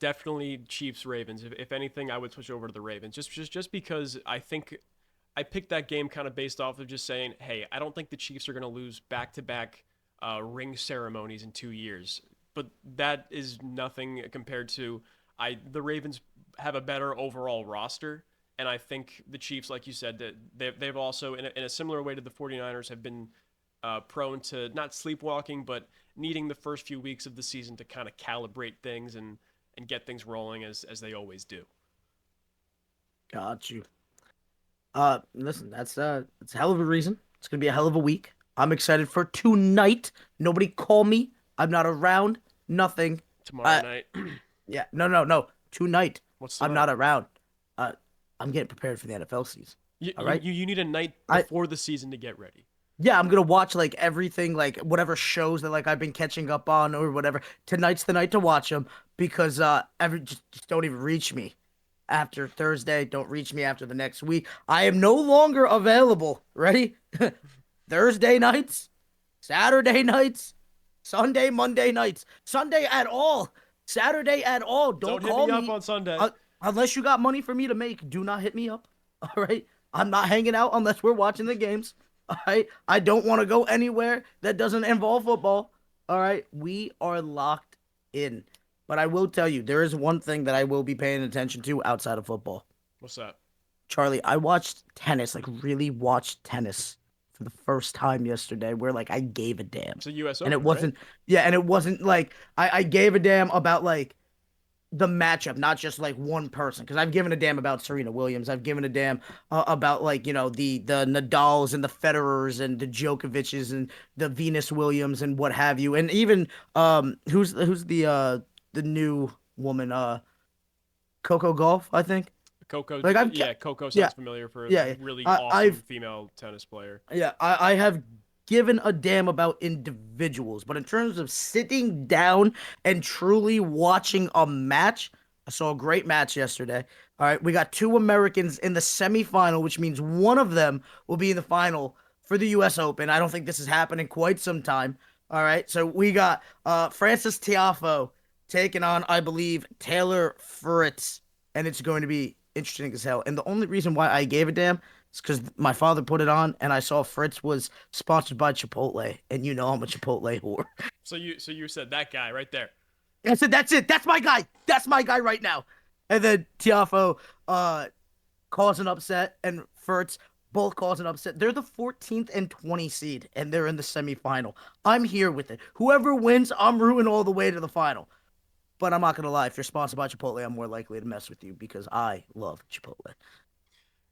Definitely Chiefs Ravens. If anything, I would switch over to the Ravens. Just because I think I picked that game kind of based off of just saying, hey, I don't think the Chiefs are going to lose back-to-back ring ceremonies in 2 years. But that is nothing compared to the Ravens have a better overall roster. And I think the Chiefs, like you said, that they've also, in a similar way to the 49ers, have been prone to not sleepwalking, but needing the first few weeks of the season to kind of calibrate things and get things rolling as they always do. Got you. Listen, that's it's a hell of a reason. It's gonna be a hell of a week. I'm excited for tonight. Nobody call me. I'm not around. Nothing. Tomorrow night. Yeah. No. Tonight. What's I'm not around. I'm getting prepared for the NFL season. All right. You need a night before the season to get ready. Yeah, I'm gonna watch like everything, like whatever shows that like I've been catching up on or whatever. Tonight's the night to watch them because just don't even reach me after Thursday. Don't reach me after the next week. I am no longer available. Ready? Thursday nights, Saturday nights, Sunday, Monday nights, Sunday at all, Saturday at all. Don't call hit me me up on Sunday unless you got money for me to make. Do not hit me up. All right, I'm not hanging out unless we're watching the games. All right, I don't want to go anywhere that doesn't involve football. All right, we are locked in. But I will tell you, there is one thing that I will be paying attention to outside of football. What's that? Charlie, I watched tennis, like really watched tennis for the first time yesterday, where like I gave a damn. It's a U.S. Open, and it wasn't, right? yeah, and it wasn't like I gave a damn about like the matchup, not just like one person. Because I've given a damn about Serena Williams. I've given a damn about like the Nadals and the Federers and the Djokovic's and the Venus Williams and what have you. And even who's the new woman, Coco Gauff, I think. Coco, like Coco sounds familiar for a really awesome female tennis player. Yeah, I have given a damn about individuals, but in terms of sitting down and truly watching a match, I saw a great match yesterday. All right, we got 2 Americans in the semifinal, which means one of them will be in the final for the U.S. Open. I don't think this has happened in quite some time. All right, so we got Frances Tiafoe taking on, I believe, Taylor Fritz, and it's going to be interesting as hell. And the only reason why I gave a damn is because my father put it on, and I saw Fritz was sponsored by Chipotle, and you know I'm a Chipotle whore. So you said that guy right there. I said that's it. That's my guy. That's my guy right now. And then Tiafoe calls an upset, and Fritz both calls an upset. They're the 14th and 20 seed, and they're in the semifinal. I'm here with it. Whoever wins, I'm rooting all the way to the final. But I'm not going to lie. If you're sponsored by Chipotle, I'm more likely to mess with you because I love Chipotle.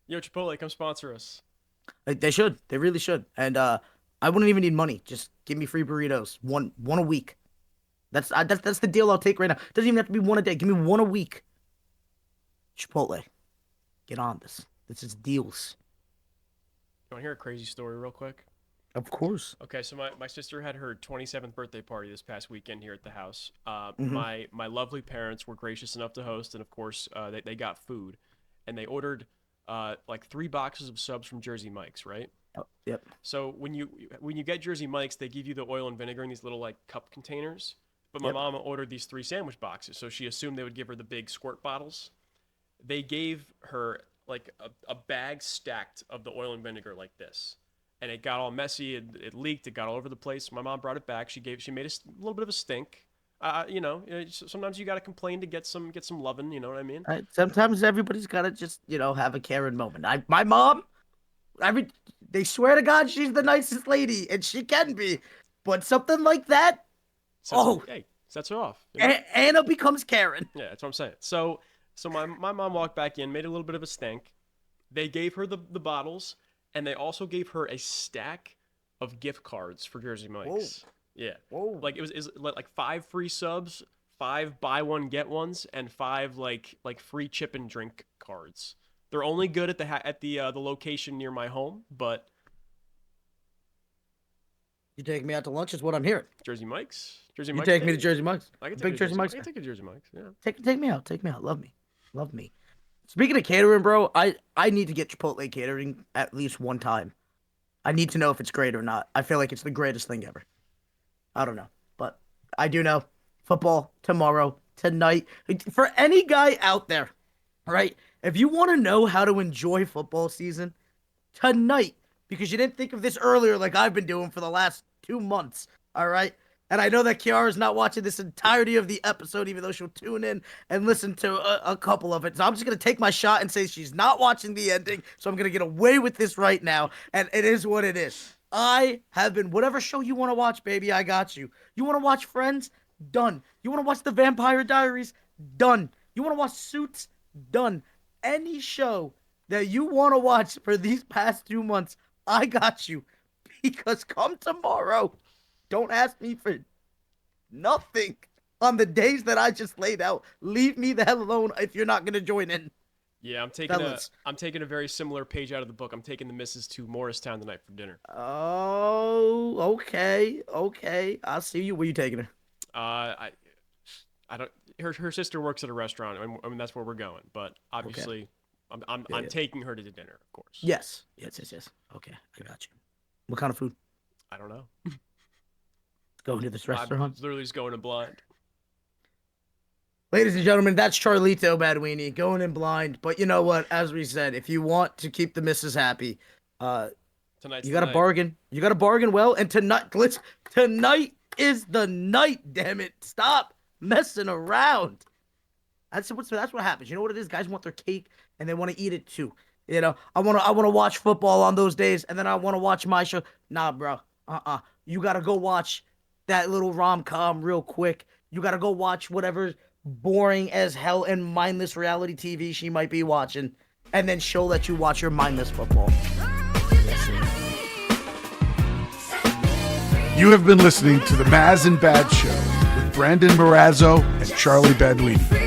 Yo, Chipotle, come sponsor us. They should. They really should. And I wouldn't even need money. Just give me free burritos. One a week. That's the deal I'll take right now. Doesn't even have to be one a day. Give me one a week. Chipotle. Get on this. This is deals. You want to hear a crazy story real quick? Of course. Okay, so my sister had her 27th birthday party this past weekend here at the house. Mm-hmm. My lovely parents were gracious enough to host, and of course, they got food, and they ordered like 3 boxes of subs from Jersey Mike's, right? Oh, yep. So when you get Jersey Mike's, they give you the oil and vinegar in these little like cup containers. But my mom ordered these 3 sandwich boxes, so she assumed they would give her the big squirt bottles. they gave her like a bag stacked of the oil and vinegar like this, and it got all messy. It leaked. It got all over the place. My mom brought it back. She made a little bit of a stink. Sometimes you got to complain to get some loving. You know what I mean? Sometimes everybody's got to just have a Karen moment. My mom, they swear to God she's the nicest lady, and she can be, but something like that, sets her off. Anna becomes Karen. Yeah, that's what I'm saying. So my mom walked back in, made a little bit of a stink. They gave her the bottles, and they also gave her a stack of gift cards for Jersey Mike's. Whoa. Yeah. Whoa. Like it was like 5 free subs, 5 buy one get ones, and 5 like free chip and drink cards. They're only good at the location near my home, but You take me out to lunch is what I'm hearing. Jersey Mike's. You take me to Jersey Mike's. I can take Big you to Jersey Mike's. I can take you to Jersey Mike's. Yeah. Take me out. Take me out. Love me. Speaking of catering, bro, I need to get Chipotle catering at least one time. I need to know if it's great or not. I feel like it's the greatest thing ever. I don't know, but I do know football tomorrow, tonight. For any guy out there, right? If you want to know how to enjoy football season, tonight, because you didn't think of this earlier like I've been doing for the last 2 months, all right? And I know that Kiara's not watching this entirety of the episode, even though she'll tune in and listen to a couple of it. So I'm just going to take my shot and say she's not watching the ending. So I'm going to get away with this right now. And it is what it is. I have been, whatever show you want to watch, baby, I got you. You want to watch Friends? Done. You want to watch The Vampire Diaries? Done. You want to watch Suits? Done. Any show that you want to watch for these past 2 months, I got you. Because come tomorrow, don't ask me for nothing on the days that I just laid out. Leave me the hell alone if you're not going to join in. Yeah, I'm taking a very similar page out of the book. I'm taking the missus to Morristown tonight for dinner. Oh, okay. I'll see you. Where you taking her? I don't. Her sister works at a restaurant. I mean, that's where we're going. But obviously, okay. I'm taking her to dinner, of course. Yes. Okay, I got you. What kind of food? I don't know. Going to this restaurant? I'm literally just going in blind. Ladies and gentlemen, that's Charlito Baduini going in blind. But you know what? As we said, if you want to keep the missus happy, you got to bargain. You got to bargain well. And tonight is the night. Damn it! Stop messing around. That's what happens. You know what it is? Guys want their cake and they want to eat it too. You know, I want to watch football on those days, and then I want to watch my show. Nah, bro. You got to go watch that little rom-com real quick. You got to go watch whatever boring as hell and mindless reality TV she might be watching, and then she'll let you watch your mindless football. You have been listening to the Mazz and Bad Show with Brandon Marrazzo and Charlie Baduini.